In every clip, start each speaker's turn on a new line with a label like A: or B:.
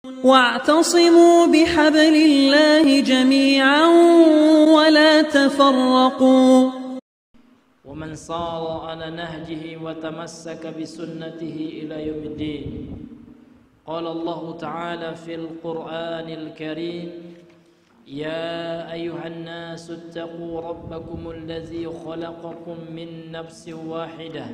A: واعتصموا بحبل الله جميعا ولا تفرقوا.
B: ومن صار على نهجه وتمسك بسنته إلى يوم الدين. قال الله تعالى في القرآن الكريم: يا أيها الناس اتقوا ربكم الذي خلقكم من نفس واحدة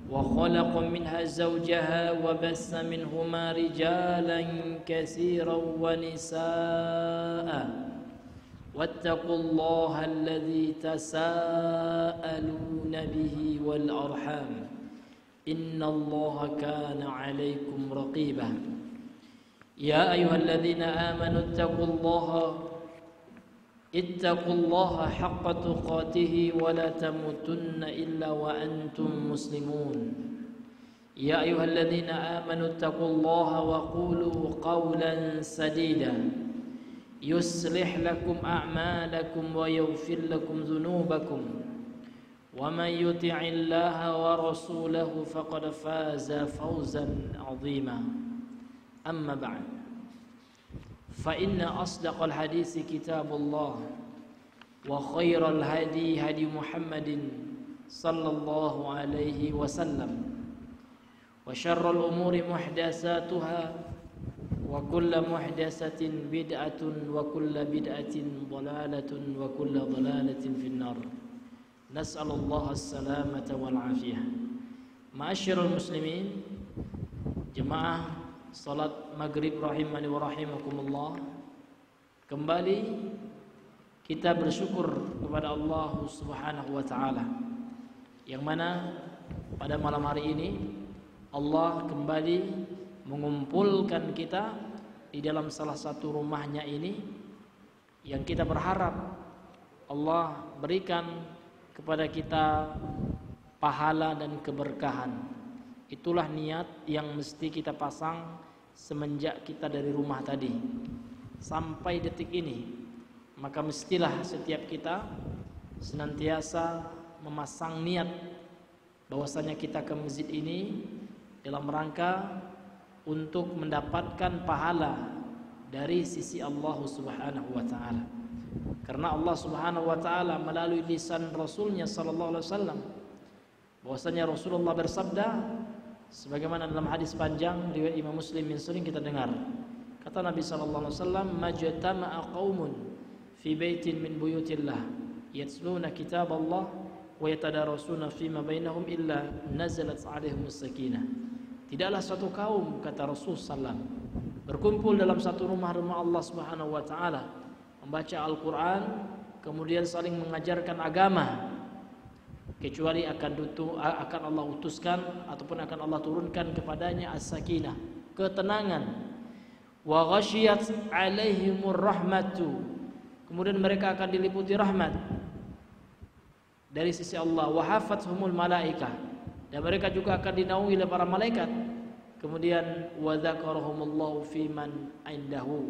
B: وخلق منها زوجها وبث منهما رجالا كثيرا ونساء واتقوا الله الذي تساءلون به والأرحام إن الله كان عليكم رقيبا. يا أيها الذين آمنوا اتقوا الله حق تقاته ولا تموتن إلا وأنتم مسلمون. يا أيها الذين آمنوا اتقوا الله وقولوا قولا سديدا يصلح لكم أعمالكم ويغفر لكم ذنوبكم ومن يطع الله ورسوله فقد فاز فوزا عظيما. أما بعد فإن أصدق الحديث كتاب الله وخير الهدي هدي محمد صلى الله عليه وسلم وشر الأمور محدثاتها وكل محدثة بدعة وكل بدعة ضلالة وكل ضلالة في النار. نسأل الله السلامة والعافية. معاشر المسلمين، jemaah salat maghrib rahimani wa rahimakumullah, kembali kita bersyukur kepada Allah Subhanahu wa taala, yang mana pada malam hari ini Allah kembali mengumpulkan kita di dalam salah satu rumahnya ini, yang kita berharap Allah berikan kepada kita pahala dan keberkahan. Itulah niat yang mesti kita pasang semenjak kita dari rumah tadi sampai detik ini. Maka mestilah setiap kita senantiasa memasang niat bahwasanya kita ke masjid ini dalam rangka untuk mendapatkan pahala dari sisi Allah Subhanahu wa taala. Karena Allah Subhanahu wa taala melalui lisan Rasulnya sallallahu alaihi wasallam, bahwasanya Rasulullah bersabda sebagaimana dalam hadis panjang riwayat Imam Muslim yang sering kita dengar. Kata Nabi sallallahu alaihi wasallam, "Majtama'a qaumun fi baitin min buyutillah yatluna kitaballah wa yatadarasuna fima bainahum illa nazalat 'alaihimus sakinah." Tidaklah suatu kaum, kata Rasul sallallahu berkumpul dalam satu rumah-rumah Allah Subhanahu wa taala, membaca Al-Qur'an, kemudian saling mengajarkan agama, kecuali akan Allah utuskan ataupun akan Allah turunkan kepadanya as-sakinah, ketenangan. Wa ghasyiyat alaihimur rahmatu, kemudian mereka akan diliputi rahmat dari sisi Allah. Wa hafathumul malaikah, dan mereka juga akan dinaungi oleh para malaikat. Kemudian wa dzakarahumullahu fiman indahu,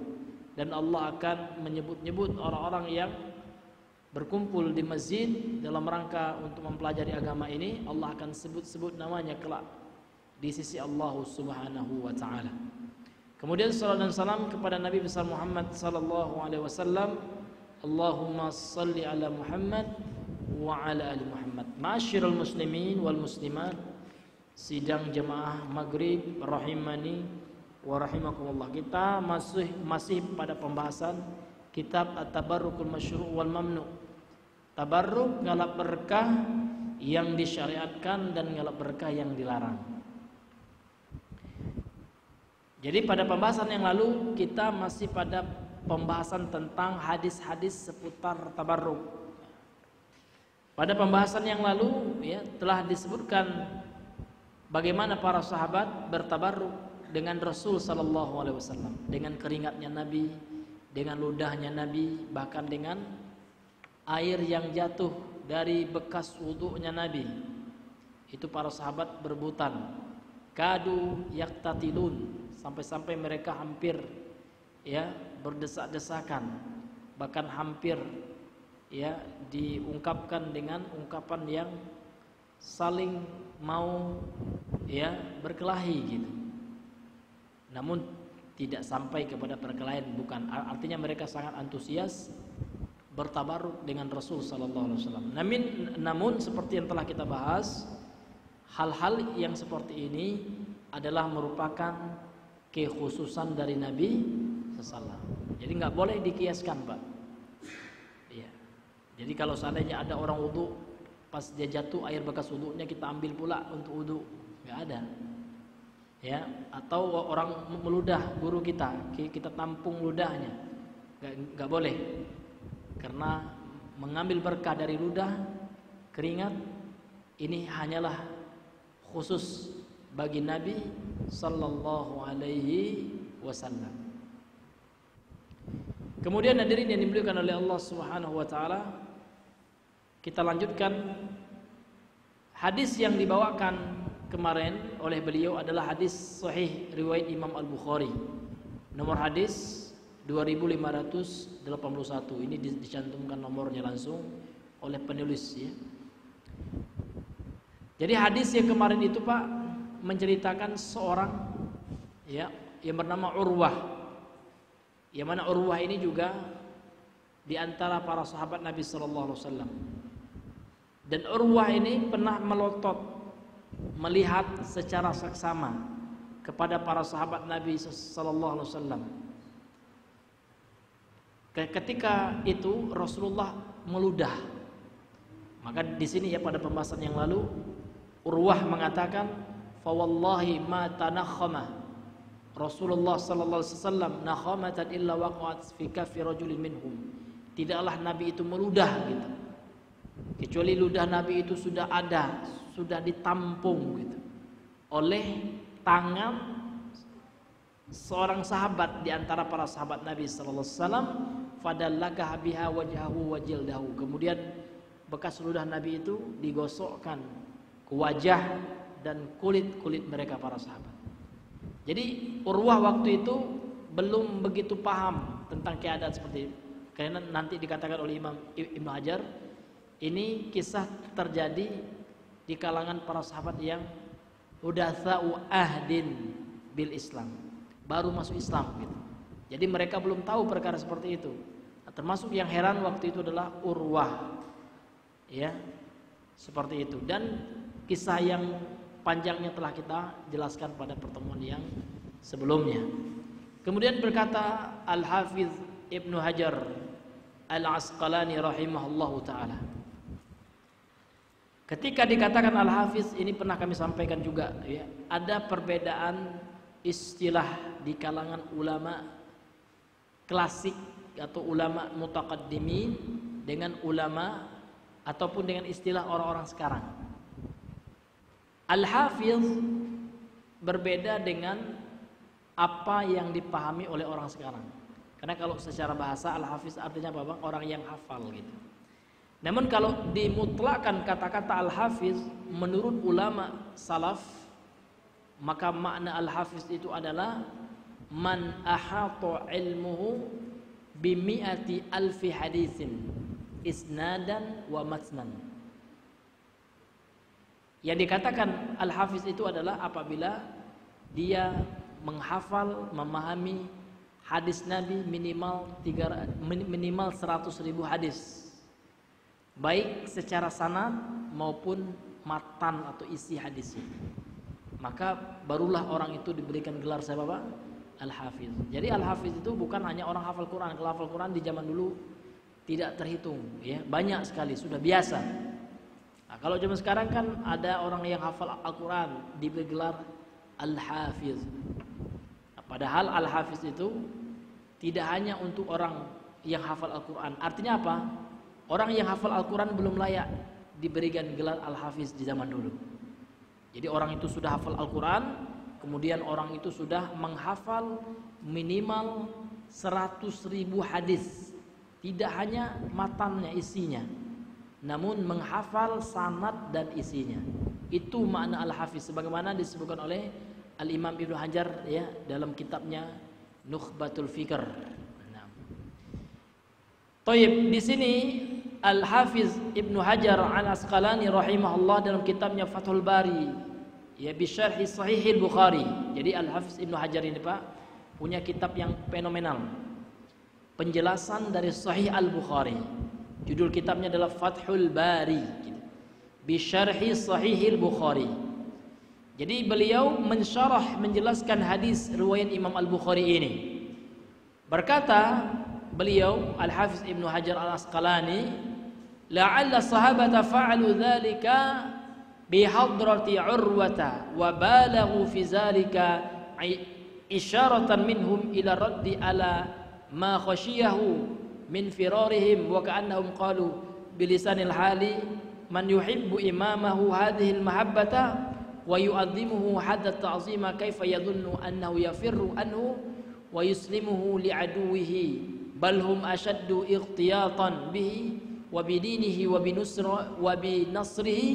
B: dan Allah akan menyebut-nyebut orang-orang yang berkumpul di masjid dalam rangka untuk mempelajari agama ini. Allah akan sebut-sebut namanya kelak di sisi Allah Subhanahu wa taala. Kemudian salat dan salam kepada Nabi besar Muhammad sallallahu alaihi wasallam. Allahumma shalli ala Muhammad wa ala ali Muhammad. Ma'asyiral muslimin wal muslimat, sidang jemaah maghrib rahimani wa rahimakumullah. Kita masih pada pembahasan kitab At-Tabarrukul Masyru' wal Mamnu'. Tabarruk, ngalap berkah yang disyariatkan dan ngalap berkah yang dilarang. Jadi pada pembahasan yang lalu kita masih pada pembahasan tentang hadis-hadis seputar tabarruk. Pada pembahasan yang lalu ya, telah disebutkan bagaimana para sahabat bertabarruk dengan Rasul sallallahu alaihi wasallam, dengan keringatnya Nabi, dengan ludahnya Nabi, bahkan dengan air yang jatuh dari bekas wudunya Nabi. Itu para sahabat berebutan, kadu yaktatilun, sampai-sampai mereka hampir ya berdesak-desakan, bahkan hampir ya diungkapkan dengan ungkapan yang saling mau ya berkelahi gitu. Namun tidak sampai kepada perkelahian, bukan. Artinya mereka sangat antusias bertabaruk dengan Rasul sallallahu alaihi wasallam. Namun seperti yang telah kita bahas, hal-hal yang seperti ini adalah merupakan kekhususan dari Nabi sallallahu alaihi wasallam. Jadi nggak boleh dikiaskan, Pak. Iya. Jadi kalau seandainya ada orang wudu, pas dia jatuh air bekas wudunya kita ambil pula untuk wudu, nggak ada. Ya, atau orang meludah guru kita tampung ludahnya, nggak boleh, karena mengambil berkah dari ludah keringat ini hanyalah khusus bagi Nabi sallallahu alaihi wasallam. Kemudian hadirin yang dimuliakan oleh Allah Subhanahu wa taala, kita lanjutkan hadis yang dibawakan kemarin oleh beliau adalah hadis sahih riwayat Imam Al-Bukhari. Nomor hadis 2581. Ini dicantumkan nomornya langsung oleh penulis ya. Jadi hadis yang kemarin itu, Pak, menceritakan seorang ya yang bernama Urwah. Yang mana Urwah ini juga di antara para sahabat Nabi sallallahu alaihi wasallam. Dan Urwah ini pernah melotot melihat secara saksama kepada para sahabat Nabi sallallahu alaihi wasallam. Ketika itu Rasulullah meludah. Maka di sini ya pada pembahasan yang lalu Urwah mengatakan, "Fa wallahi ma tanakhama Rasulullah sallallahu alaihi wasallam nakhamatan illa waqa'at fi kaffi rajulin minhum." Tidaklah Nabi itu meludah gitu, kecuali ludah Nabi itu sudah ada, sudah ditampung gitu oleh tangan seorang sahabat di antara para sahabat Nabi sallallahu alaihi wasallam. Fadallaka biha wajhahu wa jildahu. Kemudian bekas ludah Nabi itu digosokkan ke wajah dan kulit mereka para sahabat. Jadi Urwah waktu itu belum begitu paham tentang keadaan seperti itu. Karena nanti dikatakan oleh Imam Ibnu Hajar, ini kisah terjadi di kalangan para sahabat yang hudatsa'u ahdin bil Islam, baru masuk Islam gitu. Jadi mereka belum tahu perkara seperti itu. Termasuk yang heran waktu itu adalah Urwah. Ya. Seperti itu. Dan kisah yang panjangnya telah kita jelaskan pada pertemuan yang sebelumnya. Kemudian berkata Al-Hafiz Ibnu Hajar Al-Asqalani rahimahullahu taala, ketika dikatakan Al-Hafiz, ini pernah kami sampaikan juga ya, ada perbedaan istilah di kalangan ulama klasik atau ulama mutaqaddimin dengan ulama ataupun dengan istilah orang-orang sekarang. Al-Hafiz berbeda dengan apa yang dipahami oleh orang sekarang. Karena kalau secara bahasa Al-Hafiz artinya apa, Bang? Orang yang hafal gitu. Namun kalau dimutlakkan kata-kata Al-Hafiz menurut ulama salaf, maka makna Al-Hafiz itu adalah man ahata ilmuhu bimi'ati alfi hadisin isnadan wa matnan. Yang dikatakan Al-Hafiz itu adalah apabila dia menghafal, memahami hadis Nabi minimal 100.000 hadis, baik secara sanad maupun matan atau isi hadisnya, maka barulah orang itu diberikan gelar siapa, Pak? Al-Hafiz. Jadi Al-Hafiz itu bukan hanya orang hafal Quran. Kalau hafal Quran di zaman dulu tidak terhitung ya, banyak sekali, sudah biasa. Nah, kalau zaman sekarang kan ada orang yang hafal Al-Quran diberi gelar Al-Hafiz. Nah, padahal Al-Hafiz itu tidak hanya untuk orang yang hafal Al-Quran. Artinya apa? Orang yang hafal Al-Quran belum layak diberikan gelar Al-Hafiz di zaman dulu. Jadi orang itu sudah hafal Al-Quran, kemudian orang itu sudah menghafal minimal 100.000 hadis. Tidak hanya matannya, isinya, namun menghafal sanad dan isinya. Itu makna Al-Hafiz sebagaimana disebutkan oleh Al-Imam Ibnu Hajar ya dalam kitabnya Nukhbatul Fikr. Nah. Taib, di sini Al-Hafiz Ibnu Hajar Al-Asqalani rahimahullah dalam kitabnya Fathul Bari ya bi syarhi Sahih Al-Bukhari. Jadi Al-Hafiz Ibnu Hajar ini, Pak, punya kitab yang fenomenal, penjelasan dari Sahih Al-Bukhari. Judul kitabnya adalah Fathul Bari bi syarhi Sahih Al-Bukhari. Jadi beliau mensyarah, menjelaskan hadis riwayat Imam Al-Bukhari ini. Berkata beliau, Al-Hafiz Ibnu Hajar Al-Asqalani, la'alla sahabata fa'alu dzalika bihadrati Urwata wa balaghu fi dzalika isyaratan minhum ila raddi ala ma khashiyahu min firarihim wa ka'annahum qalu bilisanil hali man yuhibbu imamahu hadhihi al-mahabbata wa yu'azzimuhu hadda ta'zima kaifa yadhunnu annahu yafirru anhu wa yuslimuhu li'aduwihi bal hum ashaddu ightiyatan bihi wa bidinihi wa binasrihi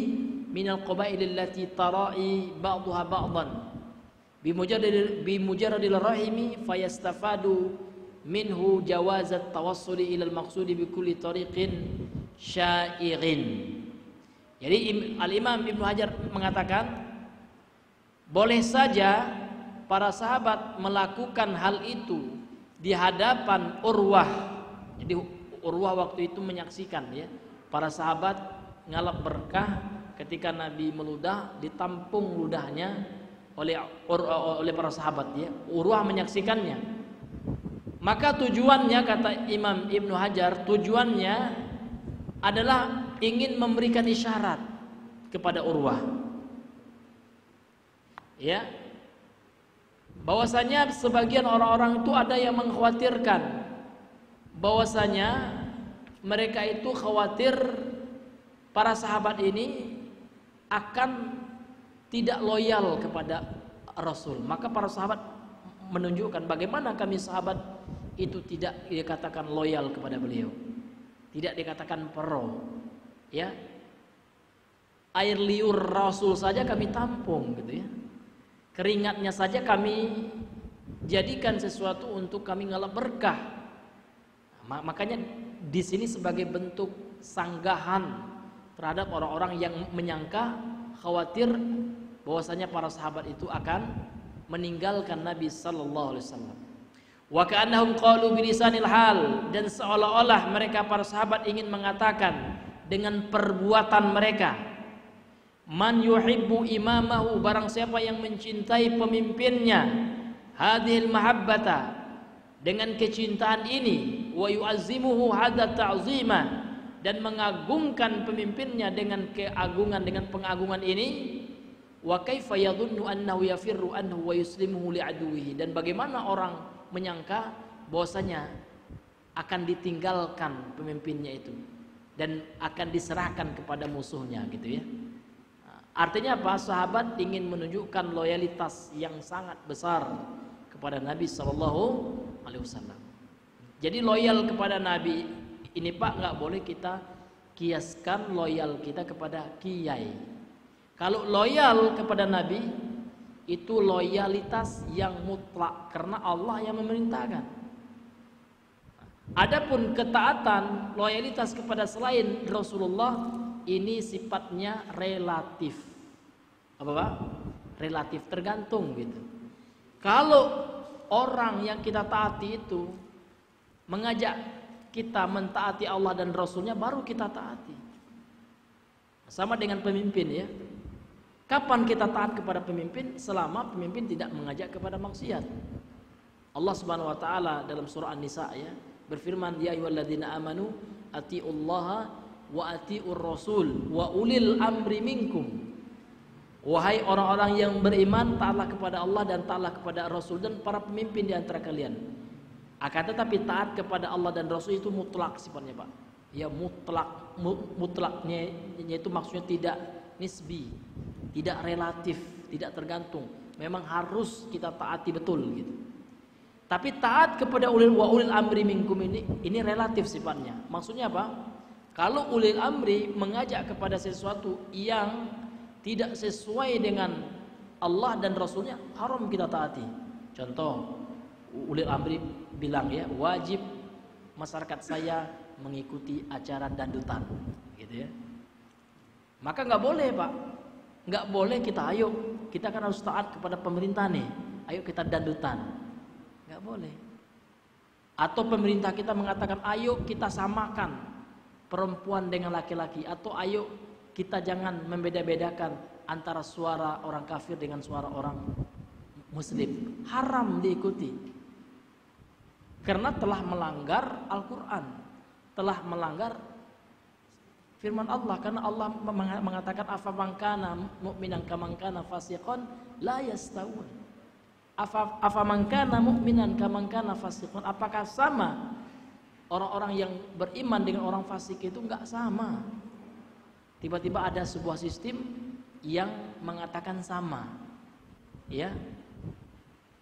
B: min al-qabail allati tara'i ba'daha ba'dan bimujarradil rahimi fayastafadu minhu jawazat tawassuli ila al-maqsudi bi kulli tariqin syairin. Jadi Al-Imam Ibnu Hajar mengatakan boleh saja para sahabat melakukan hal itu di hadapan Urwah. Jadi Urwah waktu itu menyaksikan ya, para sahabat ngalap berkah ketika Nabi meludah, ditampung ludahnya oleh para sahabat ya. Urwah menyaksikannya. Maka tujuannya, kata Imam Ibnu Hajar, tujuannya adalah ingin memberikan isyarat kepada Urwah ya, bahwasanya sebagian orang-orang itu ada yang mengkhawatirkan bahwasanya mereka itu khawatir para sahabat ini akan tidak loyal kepada Rasul. Maka para sahabat menunjukkan bagaimana kami sahabat itu tidak dikatakan loyal kepada beliau, tidak dikatakan pro ya. Air liur Rasul saja kami tampung gitu ya, keringatnya saja kami jadikan sesuatu untuk kami ngalap berkah. Makanya di sini sebagai bentuk sanggahan terhadap orang-orang yang menyangka, khawatir bahwasanya para sahabat itu akan meninggalkan Nabi sallallahu alaihi wasallam. Wa ka'annahum qalu bilisanil hal, dan seolah-olah mereka para sahabat ingin mengatakan dengan perbuatan mereka, man yuhibbu imamahu, barang siapa yang mencintai pemimpinnya, hadhil mahabbata, dengan kecintaan ini, wa yu'azzimuhu hadza ta'zima, dan mengagungkan pemimpinnya dengan keagungan, dengan pengagungan ini, wa kaifa yadhunnu annahu yafirru anhu wa yuslimuhu li'aduwihi, dan bagaimana orang menyangka bahwasanya akan ditinggalkan pemimpinnya itu dan akan diserahkan kepada musuhnya gitu ya. Artinya apa? Sahabat ingin menunjukkan loyalitas yang sangat besar kepada Nabi sallallahu alaihi wasallam. Jadi loyal kepada Nabi ini Pak, nggak boleh kita kiaskan loyal kita kepada kiai. Kalau loyal kepada Nabi itu loyalitas yang mutlak karena Allah yang memerintahkan. Adapun ketaatan, loyalitas kepada selain Rasulullah ini sifatnya relatif. Apa Pak? Relatif, tergantung gitu. Kalau orang yang kita taati itu mengajak kita mentaati Allah dan Rasulnya, baru kita taati. Sama dengan pemimpin ya. Kapan kita taat kepada pemimpin? Selama pemimpin tidak mengajak kepada maksiat. Allah Subhanahu wa taala dalam surah An-Nisa ya berfirman, ya ayyuhalladzina amanu atiullaha wa atiur rasul wa ulil amri minkum. Wahai orang-orang yang beriman, taatlah kepada Allah dan taatlah kepada Rasul dan para pemimpin di antara kalian. Akan tetapi taat kepada Allah dan Rasul itu mutlak sifatnya Pak. Ya mutlak, mutlaknya itu maksudnya tidak nisbi, tidak relatif, tidak tergantung. Memang harus kita taati betul gitu. Tapi taat kepada ulil amri minkum ini relatif sifatnya. Maksudnya apa? Kalau ulil amri mengajak kepada sesuatu yang tidak sesuai dengan Allah dan Rasulnya, haram kita taati. Contoh, ulil amri bilang ya, wajib masyarakat saya mengikuti acara dandutan gitu ya. Maka nggak boleh Pak, nggak boleh kita, ayo kita kan harus taat kepada pemerintah nih, ayo kita dandutan. Nggak nggak boleh. Atau pemerintah kita mengatakan ayo kita samakan perempuan dengan laki-laki, atau ayo kita jangan membeda-bedakan antara suara orang kafir dengan suara orang muslim. Haram diikuti, karena telah melanggar Al-Quran, telah melanggar firman Allah. Karena Allah mengatakan afaman kana mu'minan kaman kana fasiqan la yastawun. Afaman kana mu'minan kaman kana fasiqan, apakah sama orang-orang yang beriman dengan orang fasik? Itu enggak sama. Tiba-tiba ada sebuah sistem yang mengatakan sama, ya,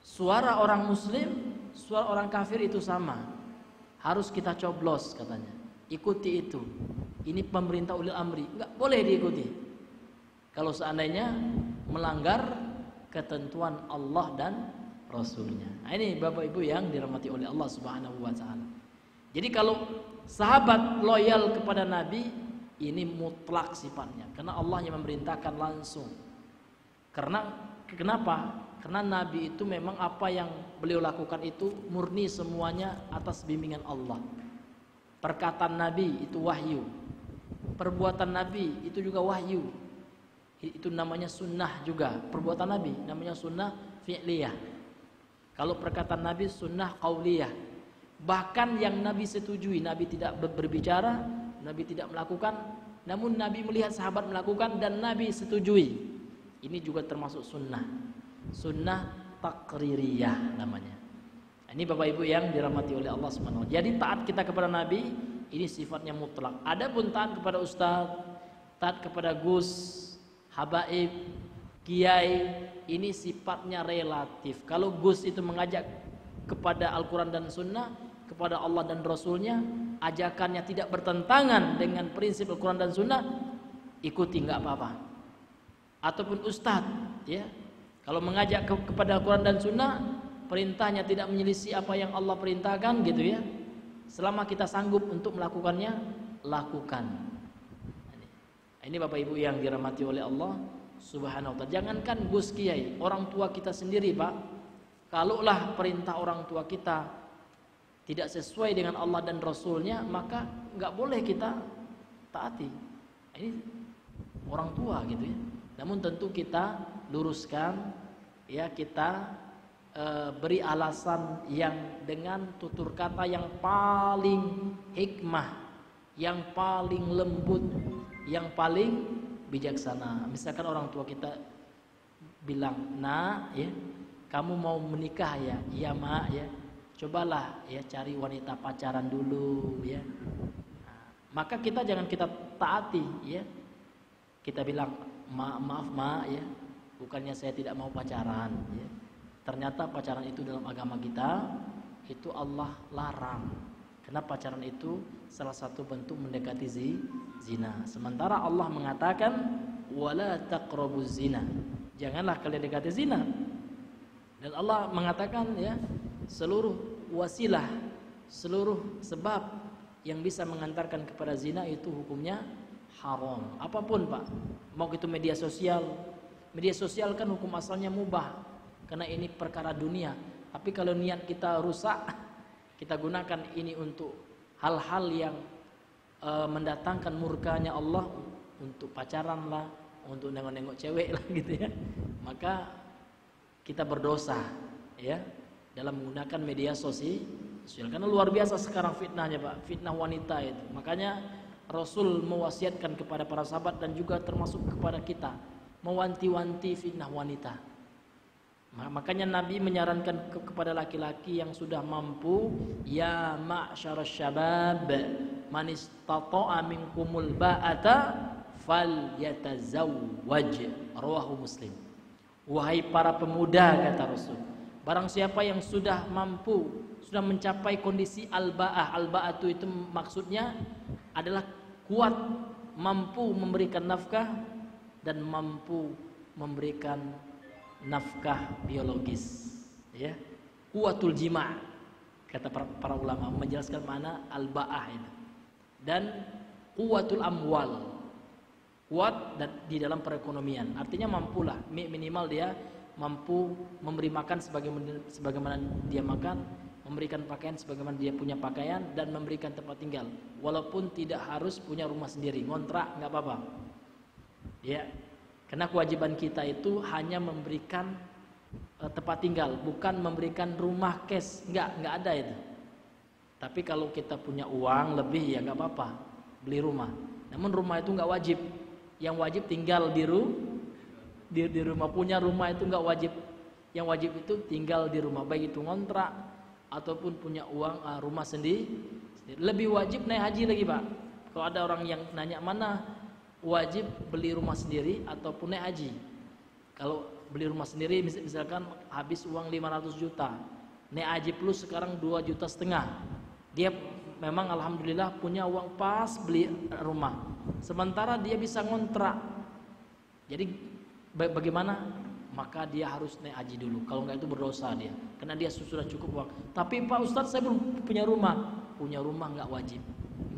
B: suara orang muslim, suara orang kafir itu sama, harus kita coblos katanya, ikuti itu. Ini pemerintah ulil amri, nggak boleh diikuti kalau seandainya melanggar ketentuan Allah dan Rasulnya. Nah, ini Bapak Ibu yang dirahmati oleh Allah Subhanahu Wa Taala. Jadi kalau sahabat loyal kepada Nabi, ini mutlak sifatnya, karena Allah yang memerintahkan langsung. Kenapa? Karena Nabi itu memang apa yang beliau lakukan itu murni semuanya atas bimbingan Allah. Perkataan Nabi itu wahyu, perbuatan Nabi itu juga wahyu. Itu namanya sunnah juga. Perbuatan Nabi namanya sunnah fi'liyah. Kalau perkataan Nabi sunnah qauliyah. Bahkan yang Nabi setujui, Nabi tidak berbicara, Nabi tidak melakukan, namun Nabi melihat sahabat melakukan dan Nabi setujui. Ini juga termasuk sunnah. Sunnah taqririyah namanya. Ini Bapak Ibu yang dirahmati oleh Allah Subhanahu wa taala. Jadi taat kita kepada Nabi ini sifatnya mutlak. Adapun taat kepada ustaz, taat kepada gus, habaib, kiai, ini sifatnya relatif. Kalau gus itu mengajak kepada Al-Quran dan Sunnah, kepada Allah dan Rasulnya, ajakannya tidak bertentangan dengan prinsip Al-Quran dan Sunnah, ikuti, nggak apa-apa. Ataupun ustadz, ya, kalau mengajak kepada Al-Quran dan Sunnah, perintahnya tidak menyelisih apa yang Allah perintahkan, gitu ya, selama kita sanggup untuk melakukannya, lakukan. Ini Bapak Ibu yang dirahmati oleh Allah Subhanahu wa taala. Jangankan gus kiai, orang tua kita sendiri, Pak, kalaulah perintah orang tua kita tidak sesuai dengan Allah dan Rasulnya, maka nggak boleh kita taati. Ini orang tua gitu ya. Namun tentu kita luruskan, ya, kita beri alasan yang dengan tutur kata yang paling hikmah, yang paling lembut, yang paling bijaksana. Misalkan orang tua kita bilang, "Nak, ya, kamu mau menikah ya?" "Iya, Mak, ya." "Cobalah ya cari wanita pacaran dulu ya." Nah, maka kita jangan kita taati, ya. Kita bilang, "Maaf, Mak, ya, bukannya saya tidak mau pacaran, ya. Ternyata pacaran itu dalam agama kita itu Allah larang. Karena pacaran itu salah satu bentuk mendekati zina. Sementara Allah mengatakan wala taqrabuz zina. Janganlah kalian dekati zina. Dan Allah mengatakan, ya, seluruh wasilah, seluruh sebab yang bisa mengantarkan kepada zina itu hukumnya haram. Apapun, Pak. Mau itu media sosial. Media sosial kan hukum asalnya mubah, karena ini perkara dunia. Tapi kalau niat kita rusak, kita gunakan ini untuk hal-hal yang mendatangkan murkanya Allah, untuk pacaran lah, untuk nengok-nengok cewek lah, gitu ya. Maka kita berdosa, ya, dalam menggunakan media sosial. Karena luar biasa sekarang fitnahnya, Pak. Fitnah wanita itu. Makanya Rasul mewasiatkan kepada para sahabat dan juga termasuk kepada kita, mewanti-wanti fitnah wanita. Makanya Nabi menyarankan kepada laki-laki yang sudah mampu, ya ma'syarasy syabab man istata'a minkumul ba'ata falyatazawwaj, rawahu Muslim. Wahai para pemuda, kata Rasul, barang siapa yang sudah mampu, sudah mencapai kondisi al-ba'ah. Al-ba'ah itu maksudnya adalah kuat, mampu memberikan nafkah dan mampu memberikan nafkah biologis, ya. Kuatul jima', kata para ulama menjelaskan mana al-ba'ah itu. Dan kuatul amwal, kuat dan di dalam perekonomian, artinya mampulah, minimal dia mampu memberi makan sebagaimana dia makan, memberikan pakaian sebagaimana dia punya pakaian, dan memberikan tempat tinggal. Walaupun tidak harus punya rumah sendiri, ngontrak nggak apa-apa. Ya, karena kewajiban kita itu hanya memberikan tempat tinggal, bukan memberikan rumah cash, nggak ada itu. Tapi kalau kita punya uang lebih ya nggak apa-apa, beli rumah. Namun rumah itu nggak wajib. Yang wajib tinggal di rumah. Punya rumah itu nggak wajib. Yang wajib itu tinggal di rumah, baik itu ngontrak ataupun punya uang rumah sendiri. Lebih wajib naik haji lagi, Pak. Kalau ada orang yang nanya mana wajib beli rumah sendiri ataupun naik haji. Kalau beli rumah sendiri misalkan habis uang 500 juta, naik haji plus sekarang 2,5 juta. Dia memang alhamdulillah punya uang pas beli rumah. Sementara dia bisa ngontrak. Jadi bagaimana? Maka dia harus naik haji dulu. Kalau enggak itu berdosa dia, karena dia sudah cukup uang. Tapi Pak Ustadz, saya belum punya rumah. Punya rumah enggak wajib.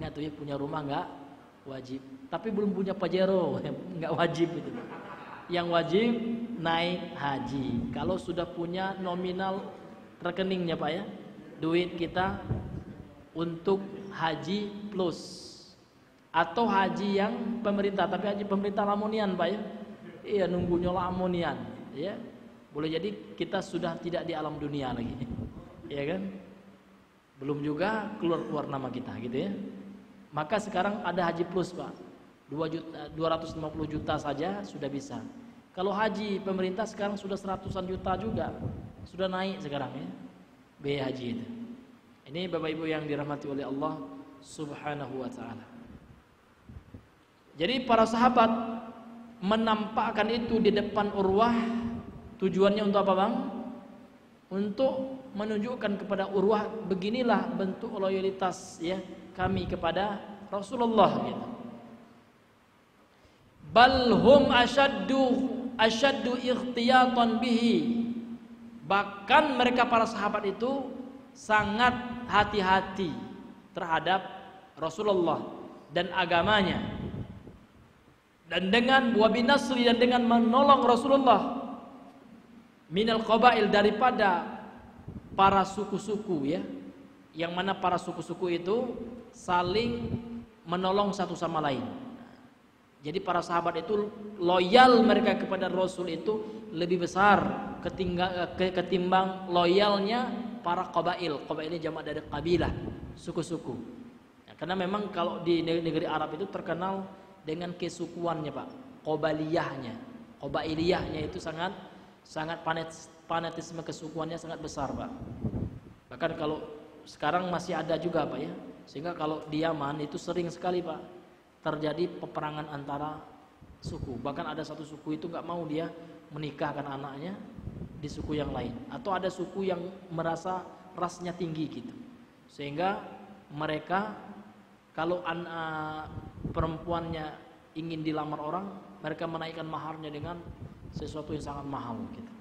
B: Ingat tuh ya, punya rumah enggak wajib. Tapi belum punya Pajero, enggak wajib itu. Yang wajib naik haji. Kalau sudah punya nominal rekeningnya Pak ya, duit kita untuk haji plus atau haji yang pemerintah, tapi haji pemerintah lamonian Pak ya. Iya, nunggunya lamonian ya. Boleh jadi kita sudah tidak di alam dunia lagi. Ya kan? Belum juga keluar nama kita gitu ya. Maka sekarang ada haji plus Pak. 250 juta saja sudah bisa. Kalau haji pemerintah sekarang sudah 100-an juta juga. Sudah naik sekarang ya. Biaya haji itu. Ini Bapak Ibu yang dirahmati oleh Allah Subhanahu wa taala. Jadi para sahabat menampakkan itu di depan Urwah, tujuannya untuk apa, Bang? Untuk menunjukkan kepada Urwah, beginilah bentuk loyalitas ya kami kepada Rasulullah gitu. Bal hum asyaddu ikhtiyatan bihi. Bahkan mereka para sahabat itu sangat hati-hati terhadap Rasulullah dan agamanya, dan dengan wabinasri, dan dengan menolong Rasulullah minal qabail, daripada para suku-suku ya, yang mana para suku-suku itu saling menolong satu sama lain. Jadi para sahabat itu loyal mereka kepada Rasul itu lebih besar ketimbang loyalnya para qabail. Qabail ini jamak dari kabilah, suku-suku. Ya, karena memang kalau di negeri Arab itu terkenal dengan kesukuannya Pak, qabaliyahnya, qabailiyahnya itu sangat fanatisme kesukuannya sangat besar Pak. Bahkan kalau sekarang masih ada juga Pak ya, sehingga kalau di Yaman itu sering sekali Pak terjadi peperangan antara suku. Bahkan ada satu suku itu nggak mau dia menikahkan anaknya di suku yang lain, atau ada suku yang merasa rasnya tinggi gitu, sehingga mereka kalau perempuannya ingin dilamar orang, mereka menaikkan maharnya dengan sesuatu yang sangat mahal gitu.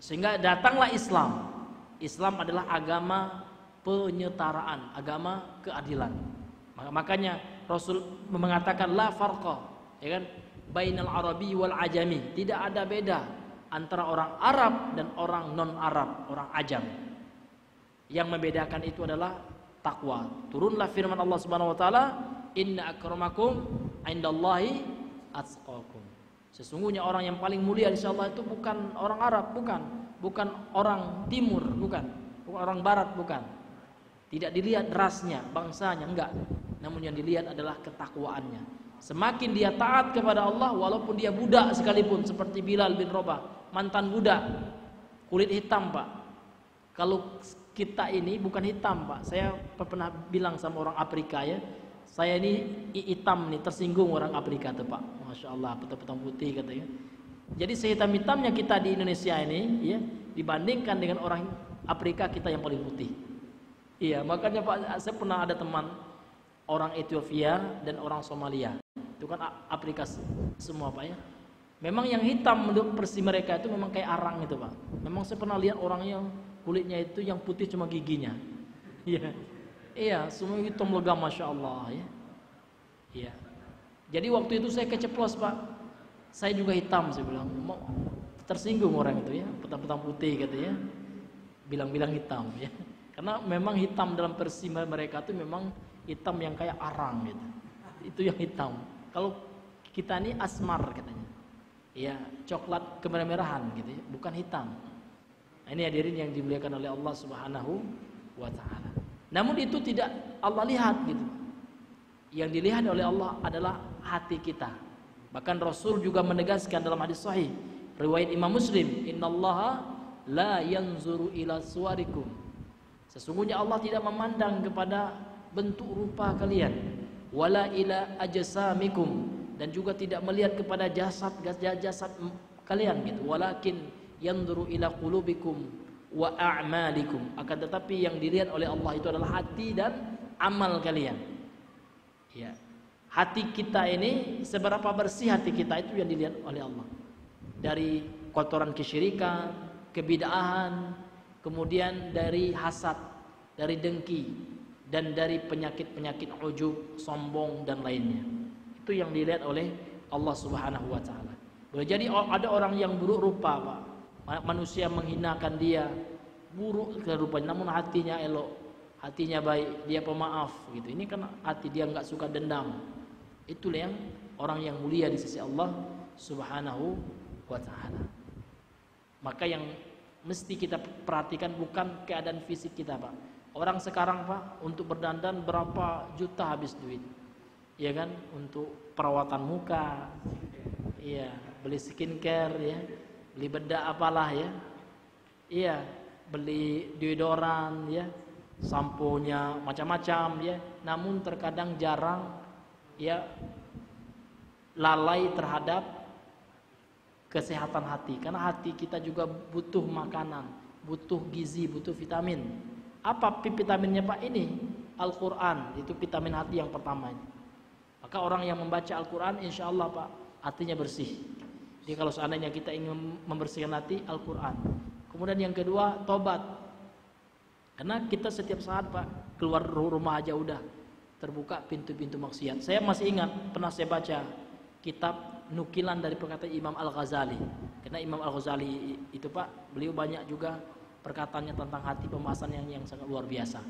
B: Sehingga datanglah Islam. Islam adalah agama penyetaraan, agama keadilan. Makanya Rasul mengatakan la farqa, ya kan, bainal arabi wal ajami. Tidak ada beda antara orang Arab dan orang non-Arab, orang ajam. Yang membedakan itu adalah takwa. Turunlah firman Allah Subhanahu wa taala, inna akramakum indallahi atqakum. Sesungguhnya orang yang paling mulia di sisi Allah itu bukan orang Arab, bukan orang timur, bukan orang barat, bukan. Tidak dilihat rasnya, bangsanya, enggak. Namun yang dilihat adalah ketakwaannya. Semakin dia taat kepada Allah, walaupun dia budak sekalipun, seperti Bilal bin Rabah, mantan budak, kulit hitam Pak. Kalau kita ini bukan hitam Pak. Saya pernah bilang sama orang Afrika ya, saya ini hitam nih, tersinggung orang Afrika tuh Pak. Masya Allah, petang putih katanya. Jadi sehitam-hitamnya kita di Indonesia ini ya, dibandingkan dengan orang Afrika, kita yang paling putih. Iya, makanya Pak, saya pernah ada teman orang Ethiopia dan orang Somalia. Itu kan Afrika semua Pak ya. Memang yang hitam menurut versi mereka itu memang kayak arang itu Pak. Memang saya pernah lihat orang yang kulitnya itu yang putih cuma giginya. Iya. Iya, semua hitam legam Masya Allah ya. Iya. Jadi waktu itu saya keceplos Pak. Saya juga hitam, saya bilang. tersinggung orang itu ya, petang-petang putih katanya, bilang-bilang hitam ya. Karena memang hitam dalam versi mereka itu memang hitam yang kayak arang gitu. Itu yang hitam. Kalau kita ini asmar katanya. Ya, coklat kemerah-merahan gitu ya, bukan hitam. Nah, ini hadirin yang dimuliakan oleh Allah Subhanahu wa taala. Namun itu tidak Allah lihat gitu. Yang dilihat oleh Allah adalah hati kita. Bahkan Rasul juga menegaskan dalam hadis sahih riwayat Imam Muslim, "Innallaha la yanzuru ila suwarikum." Sesungguhnya Allah tidak memandang kepada bentuk rupa kalian, wala ila ajsamikum, dan juga tidak melihat kepada jasad kalian gitu. Walakin yanzuru ila qulubikum wa a'malikum. Akan tetapi yang dilihat oleh Allah itu adalah hati dan amal kalian. Ya. Hati kita ini, seberapa bersih hati kita itu yang dilihat oleh Allah. Dari kotoran kesyirikan, kebid'ahan, kemudian dari hasad, dari dengki, dan dari penyakit-penyakit ujub, sombong dan lainnya. Itu yang dilihat oleh Allah Subhanahu wa taala. Boleh jadi ada orang yang buruk rupa, Pak. Manusia menghinakan dia, buruk rupanya, namun hatinya elok, hatinya baik, dia pemaaf gitu. Ini kan hati dia enggak suka dendam. Itulah yang orang yang mulia di sisi Allah Subhanahu wa taala. Maka yang mesti kita perhatikan bukan keadaan fisik kita, Pak. Orang sekarang, Pak, untuk berdandan berapa juta habis duit. Ya kan? Untuk perawatan muka. Iya, beli skincare ya, beli bedak apalah ya. Iya, beli deodoran ya, sampo-nya macam-macam ya. Namun terkadang jarang ya lalai terhadap kesehatan hati, karena hati kita juga butuh makanan, butuh gizi, butuh vitamin. Apa vitaminnya, Pak? Ini Al-Quran, itu vitamin hati yang pertama. Maka orang yang membaca Al-Quran, insya Allah, Pak, hatinya bersih. Jadi kalau seandainya kita ingin membersihkan hati, Al-Quran. Kemudian yang kedua, tobat. Karena kita setiap saat, Pak, keluar rumah aja udah terbuka pintu-pintu maksiat. Saya masih ingat pernah saya baca kitab nukilan dari perkataan Imam Al-Ghazali. Karena Imam Al-Ghazali itu, Pak, beliau banyak juga perkataannya tentang hati, pembahasan yang sangat luar biasa.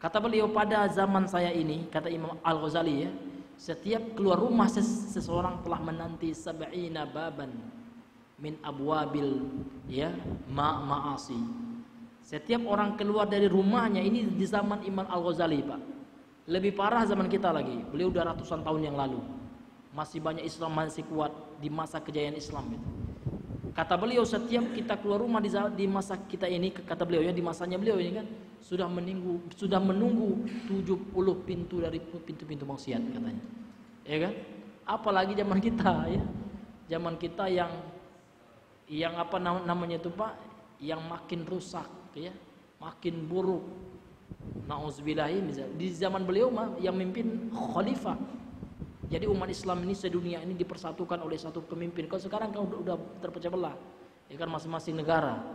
B: Kata beliau, pada zaman saya ini, kata Imam Al-Ghazali ya, setiap keluar rumah seseorang telah menanti sab'ina baban min abwabil ya ma'asi. Setiap orang keluar dari rumahnya, ini di zaman Imam Al-Ghazali, Pak. Lebih parah zaman kita lagi. Beliau udah ratusan tahun yang lalu. Masih banyak Islam masih kuat di masa kejayaan Islam itu. Kata beliau, setiap kita keluar rumah di masa kita ini, kata beliau ya, di masanya beliau ini kan sudah menunggu 70 pintu dari pintu-pintu maksiat katanya. Ya kan? Apalagi zaman kita ya. Zaman kita yang apa namanya itu, Pak, yang makin rusak ya, makin buruk. Nauzubillahi misalnya. Di zaman beliau yang mimpin khalifah. Jadi umat Islam ini sedunia ini dipersatukan oleh satu pemimpin. Kalau sekarang kan udah terpecah belah, ya kan, masing-masing negara,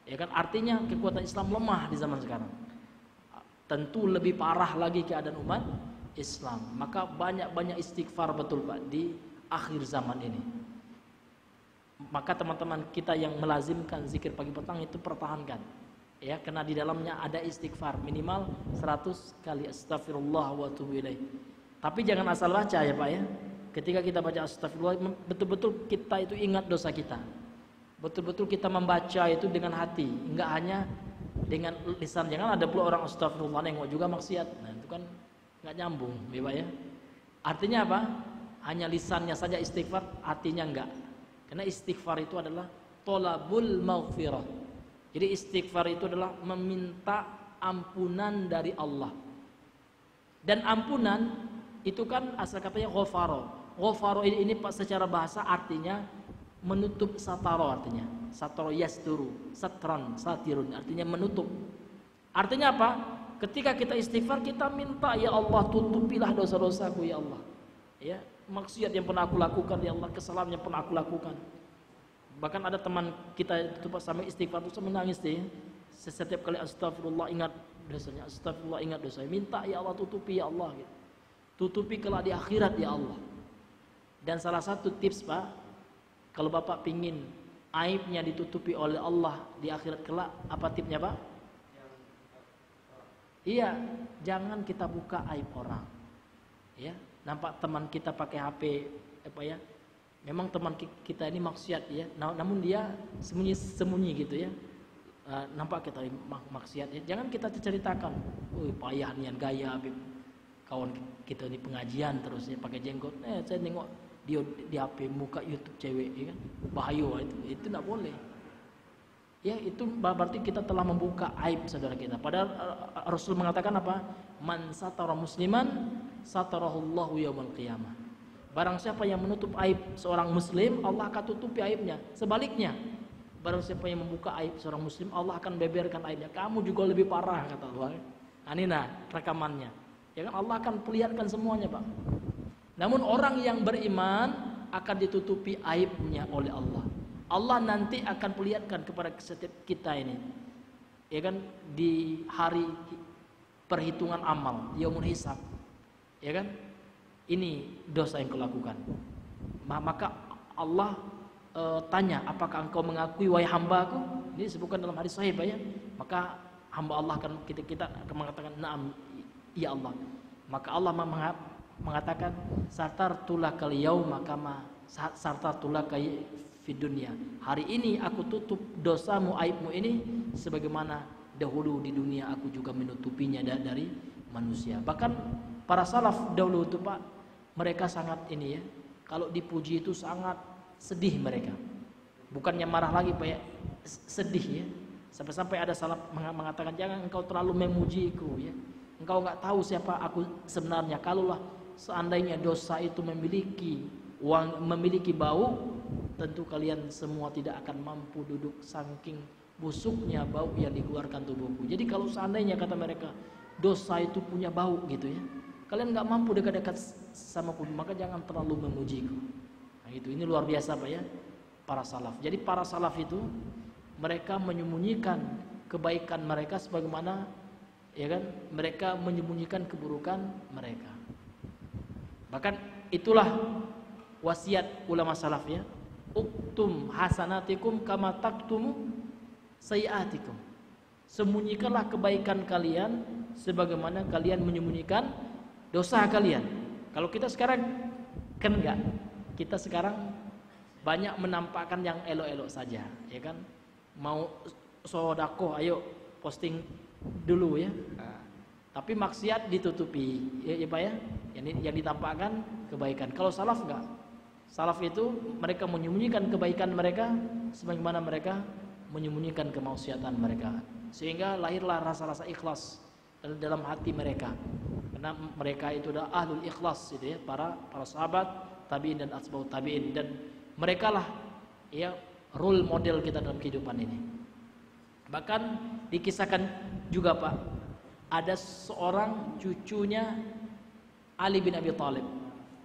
B: ya kan, artinya kekuatan Islam lemah di zaman sekarang. Tentu lebih parah lagi keadaan umat Islam. Maka banyak istighfar betul, Pak, di akhir zaman ini. Maka teman-teman kita yang melazimkan zikir pagi petang itu pertahankan, ya, karena di dalamnya ada istighfar minimal 100 kali astagfirullah wa atubu ilaih. Tapi jangan asal baca ya, Pak ya. Ketika kita baca astagfirullah, betul-betul kita itu ingat dosa kita. Betul-betul kita membaca itu dengan hati, enggak hanya dengan lisan. Jangan ada pula orang astagfirullah nengok juga maksiat. Nah, itu kan enggak nyambung, ya Pak ya. Artinya apa? Hanya lisannya saja istighfar, hatinya enggak. Karena istighfar itu adalah tolabul maghfirah. Jadi istighfar itu adalah meminta ampunan dari Allah. Dan ampunan itu kan asal katanya ghafaro. Ghafaro ini Pak secara bahasa artinya menutup, sataro artinya. Sataro yasduru, satran, satirun artinya menutup. Artinya apa? Ketika kita istighfar, kita minta, ya Allah, tutupilah dosa-dosaku ya Allah. Ya, maksiat yang pernah aku lakukan ya Allah, kesalahan yang pernah aku lakukan. Bahkan ada teman kita itu Pak sampai istighfar terus menangis deh. Setiap kali astagfirullah ingat dosanya, astagfirullah ingat dosanya. Minta ya Allah, tutupi ya Allah gitu. Tutupi kelak di akhirat ya Allah. Dan salah satu tips, Pak, kalau Bapak pingin aibnya ditutupi oleh Allah di akhirat kelak, apa tipnya Pak? Iya, jangan kita buka aib orang. Ya, nampak teman kita pakai HP apa ya? Memang teman kita ini maksiat ya, namun dia sembunyi-sembunyi gitu ya. Nampak kita maksiat ya. Jangan kita ceritakan, payah nian gaya Habib. Kawan kita di pengajian terus ya pakai jenggot. Saya nengok dia di HP muka YouTube cewek ya kan. Bahaya itu enggak boleh. Ya, itu berarti kita telah membuka aib saudara kita. Padahal Rasul mengatakan apa? Man satara musliman satarahullahu yaumal qiyamah. Barang siapa yang menutup aib seorang muslim, Allah akan tutupi aibnya. Sebaliknya, barang siapa yang membuka aib seorang muslim, Allah akan beberkan aibnya. Kamu juga lebih parah kata Allah. Anina rekamannya. Ya kan, Allah akan perlihatkan semuanya, Pak. Namun orang yang beriman akan ditutupi aibnya oleh Allah. Allah nanti akan perlihatkan kepada setiap kita ini, ya kan, di hari perhitungan amal, yaumul hisab, ya kan, ini dosa yang kau lakukan. Maka Allah tanya, apakah engkau mengakui wahai hambaku? Ini disebutkan dalam hadis sahih ya. Maka hamba Allah akan kita akan mengatakan na'am ya Allah. Maka Allah mengatakan satartulakal yauma kama satartulaka fi dunya. Hari ini aku tutup dosamu, aibmu ini sebagaimana dahulu di dunia aku juga menutupinya dari manusia. Bahkan para salaf dahulu itu Pak, mereka sangat ini ya, kalau dipuji itu sangat sedih mereka. Bukannya marah lagi Pak ya, sedih ya. Sampai-sampai ada salaf mengatakan jangan engkau terlalu memujiku ya. Engkau enggak tahu siapa aku sebenarnya. Kalaulah seandainya dosa itu memiliki bau, tentu kalian semua tidak akan mampu duduk saking busuknya bau yang dikeluarkan tubuhku. Jadi kalau seandainya kata mereka dosa itu punya bau gitu ya, kalian nggak mampu dekat-dekat sama aku, maka jangan terlalu memujiku. Nah itu, ini luar biasa Pak ya, para salaf. Jadi para salaf itu mereka menyembunyikan kebaikan mereka sebagaimana ya kan, mereka menyembunyikan keburukan mereka. Bahkan itulah wasiat ulama salaf ya. Uktum hasanatikum kama taktumu sayiatikum. Sembunyikanlah kebaikan kalian sebagaimana kalian menyembunyikan dosa kalian. Kalau kita sekarang kan enggak. Kita sekarang banyak menampakkan yang elok-elok saja, ya kan? Mau sedekah, ayo posting dulu ya. Tapi maksiat ditutupi, ya Pak ya. Yang ditampakkan kebaikan. Kalau salaf enggak. Salaf itu mereka menyembunyikan kebaikan mereka sebagaimana mereka menyembunyikan kemaksiatan mereka, sehingga lahirlah rasa-rasa ikhlas dalam hati mereka, karena mereka itu adalah ahlul ikhlas gitu ya, para sahabat tabi'in dan atba'ut tabi'in, dan mereka lah ya role model kita dalam kehidupan ini. Bahkan dikisahkan juga Pak, ada seorang cucunya Ali bin Abi Thalib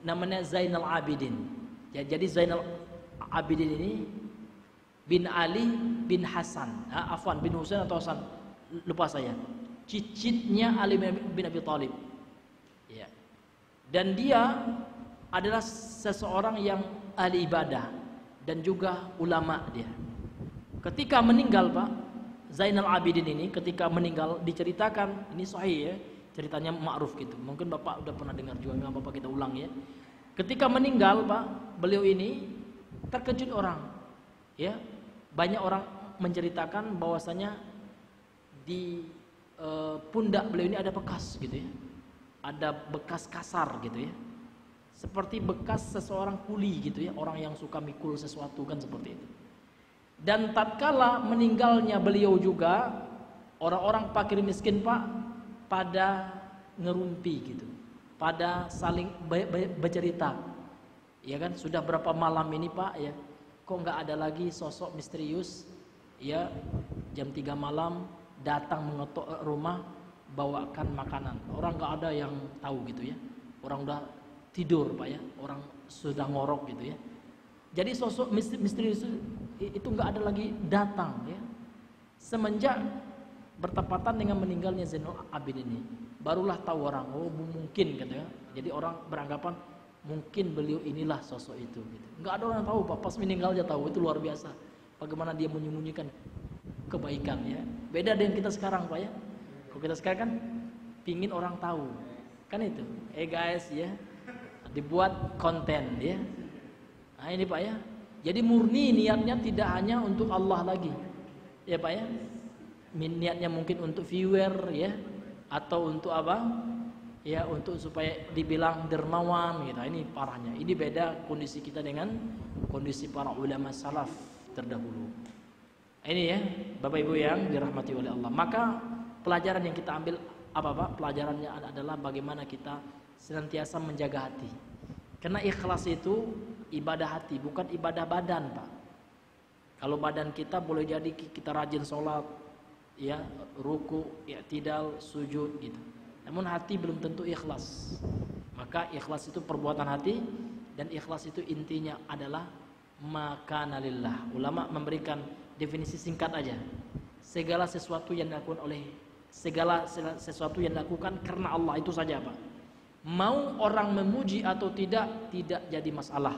B: namanya Zainal Abidin. Ya, jadi Zainal Abidin ini bin Ali bin Hasan, afwan bin Husain atau Hasan, lupa saya. Cicitnya Ali bin Abi Thalib. Ya. Dan dia adalah seseorang yang ahli ibadah dan juga ulama dia. Ketika meninggal Pak, Zainal Abidin ini ketika meninggal diceritakan, ini sahih ya, ceritanya ma'ruf gitu. Mungkin Bapak udah pernah dengar juga, enggak apa-apa kita ulang ya. Ketika meninggal Pak, beliau ini terkejut orang. Ya, banyak orang menceritakan bahwasanya di pundak beliau ini ada bekas gitu ya. Ada bekas kasar gitu ya. Seperti bekas seseorang kuli gitu ya, orang yang suka mikul sesuatu kan seperti itu. Dan tatkala meninggalnya beliau juga, orang-orang fakir miskin Pak pada ngerumpi gitu. Pada saling bercerita, ya kan, sudah berapa malam ini Pak ya, kok nggak ada lagi sosok misterius ya, jam 3 malam datang mengetok rumah bawakan makanan. Orang nggak ada yang tahu gitu ya, orang udah tidur Pak ya, orang sudah ngorok gitu ya. Jadi sosok misterius itu nggak ada lagi datang ya. Semenjak bertepatan dengan meninggalnya Zainal Abidin ini, barulah tahu orang, oh mungkin gitu ya. Jadi orang beranggapan mungkin beliau inilah sosok itu gitu. Enggak ada orang yang tahu Pak, pas meninggal aja tahu, itu luar biasa. bagaimana dia menyembunyikan kebaikan ya. Beda dengan kita sekarang Pak ya. Kalau kita sekarang kan pingin orang tahu. Kan itu. Guys ya. Dibuat konten ya. Nah ini Pak ya. Jadi murni niatnya tidak hanya untuk Allah lagi. Ya Pak ya. Niatnya mungkin untuk viewer ya, atau untuk apa? Ya untuk supaya dibilang dermawan gitu. Ini parahnya. Ini beda kondisi kita dengan kondisi para ulama salaf terdahulu. Ini ya, Bapak Ibu yang dirahmati oleh Allah. Maka pelajaran yang kita ambil apa Pak? Pelajarannya adalah bagaimana kita senantiasa menjaga hati. Karena ikhlas itu ibadah hati, bukan ibadah badan Pak. Kalau badan kita boleh jadi kita rajin sholat, ya, ruku, i'tidal, sujud gitu. Namun hati belum tentu ikhlas. Maka ikhlas itu perbuatan hati, dan ikhlas itu intinya adalah makana lillah. Ulama memberikan definisi singkat aja. Segala sesuatu yang dilakukan karena Allah, itu saja Pak. Mau orang memuji atau tidak jadi masalah.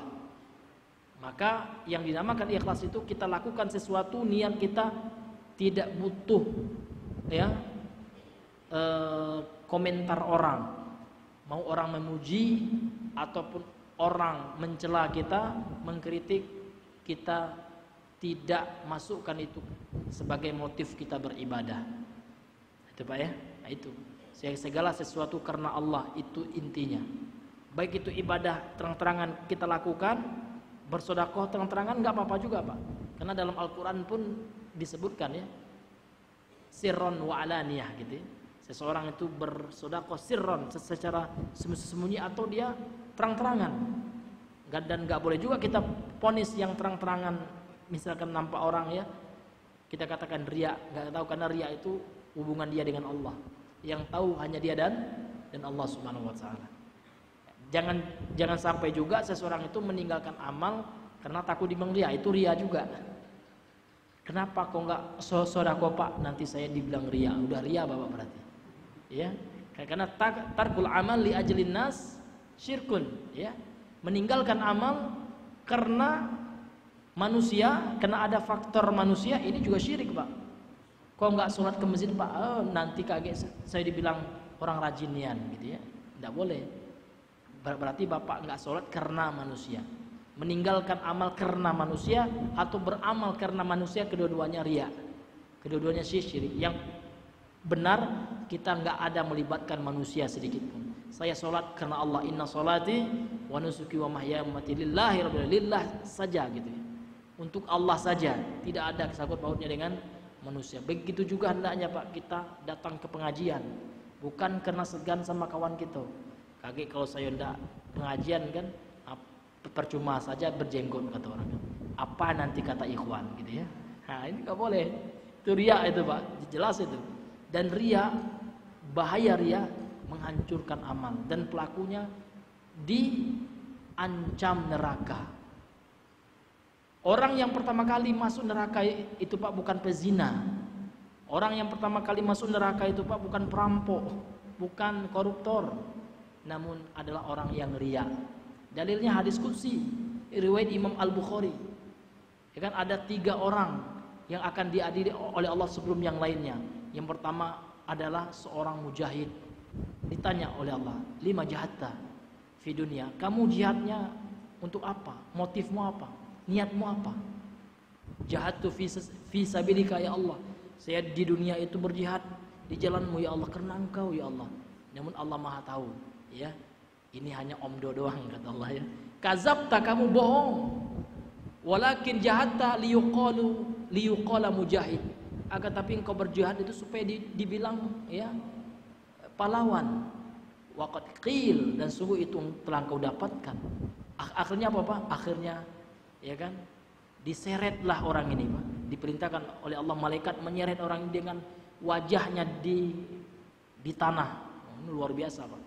B: Maka yang dinamakan ikhlas itu kita lakukan sesuatu niat kita tidak butuh ya komentar orang. Mau orang memuji ataupun orang mencela kita, mengkritik, kita tidak masukkan itu sebagai motif kita beribadah. Itu Pak ya. Nah itu. Segala sesuatu karena Allah, itu intinya. Baik itu ibadah terang-terangan kita lakukan, bersedekah terang-terangan nggak apa-apa juga Pak. Karena dalam Al-Qur'an pun disebutkan ya, sirron wa alaniyah gitu ya. Seseorang itu bersedekah sirron, secara sembunyi atau dia terang-terangan. Dan nggak boleh juga kita ponis yang terang-terangan, misalkan nampak orang ya, kita katakan riya. Nggak tahu, karena riya itu hubungan dia dengan Allah. Yang tahu hanya dia dan Allah Subhanahu wa taala. Jangan sampai juga seseorang itu meninggalkan amal karena takut dibilang ria. Itu ria juga. Kenapa kok enggak sedekah Pak? Nanti saya dibilang ria. Udah ria Bapak berarti. Ya. Karena tarkul amal li ajlin nas syirkun, ya. Meninggalkan amal karena manusia, karena ada faktor manusia, ini juga syirik Pak. Kok nggak sholat ke masjid Pak? Oh, nanti kaget saya dibilang orang rajinian gitu ya. Nggak boleh. Berarti Bapak nggak sholat karena manusia. Meninggalkan amal karena manusia atau beramal karena manusia, kedua-duanya riya. Kedua-duanya syirik. Yang benar kita nggak ada melibatkan manusia sedikit pun. Saya sholat karena Allah. Inna sholati wa nusuki wa mahyaya wa mamati lillahi rabbil alamin. Lillah saja gitu ya. Untuk Allah saja, tidak ada sangkut pautnya dengan manusia. Begitu juga hendaknya Pak, kita datang ke pengajian bukan karena segan sama kawan kita. Kaget kalau saya ndak pengajian kan, percuma saja berjenggot kata orang. Apa nanti kata ikhwan gitu ya. Nah ini nggak boleh. Itu riya itu Pak, jelas itu. Dan riya, bahaya riya, menghancurkan amal dan pelakunya diancam neraka. Orang yang pertama kali masuk neraka itu Pak bukan pezina. Orang yang pertama kali masuk neraka itu Pak bukan perampok, bukan koruptor, namun adalah orang yang riya. Dalilnya hadis qudsi riwayat Imam Al-Bukhari. Ya kan, ada 3 orang yang akan diadili oleh Allah sebelum yang lainnya. Yang pertama adalah seorang mujahid. Ditanya oleh Allah, lima jahatta fi dunia. Kamu jihadnya untuk apa? Motifmu apa? Niatmu apa? Jahadtu fi sabilika ya Allah. Saya di dunia itu berjihad di jalanmu ya Allah, karena Engkau ya Allah. Namun Allah Maha tahu, ya. Ini hanya omdo doang kata Allah ya. Kazabta, kamu bohong. Walakin jahadta liyuqala mujahid. Agar tapi engkau berjihad itu supaya dibilang ya pahlawan. Waqad qil, dan sungguh itu telah engkau dapatkan. Akhirnya apa Pak? Akhirnya ya kan, diseretlah orang ini Pak. Diperintahkan oleh Allah malaikat menyeret orang ini dengan wajahnya di tanah. Ini luar biasa Pak.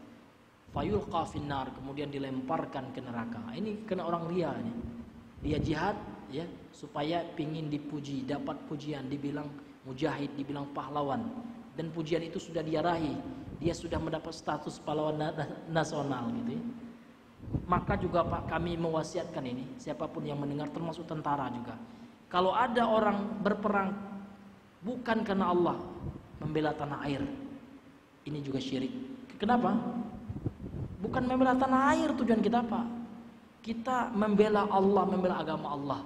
B: Fayulqa finnar, kemudian dilemparkan ke neraka. Ini kena orang ria nih. Dia jihad ya supaya pingin dipuji, dapat pujian, dibilang mujahid, dibilang pahlawan, dan pujian itu sudah dia raih. Dia sudah mendapat status pahlawan nasional gitu ya. Maka juga Pak, kami mewasiatkan ini, siapapun yang mendengar termasuk tentara juga, Kalau ada orang berperang bukan karena Allah, membela tanah air, ini juga syirik. Kenapa? Bukan membela tanah air tujuan kita apa? Kita membela Allah, membela agama Allah.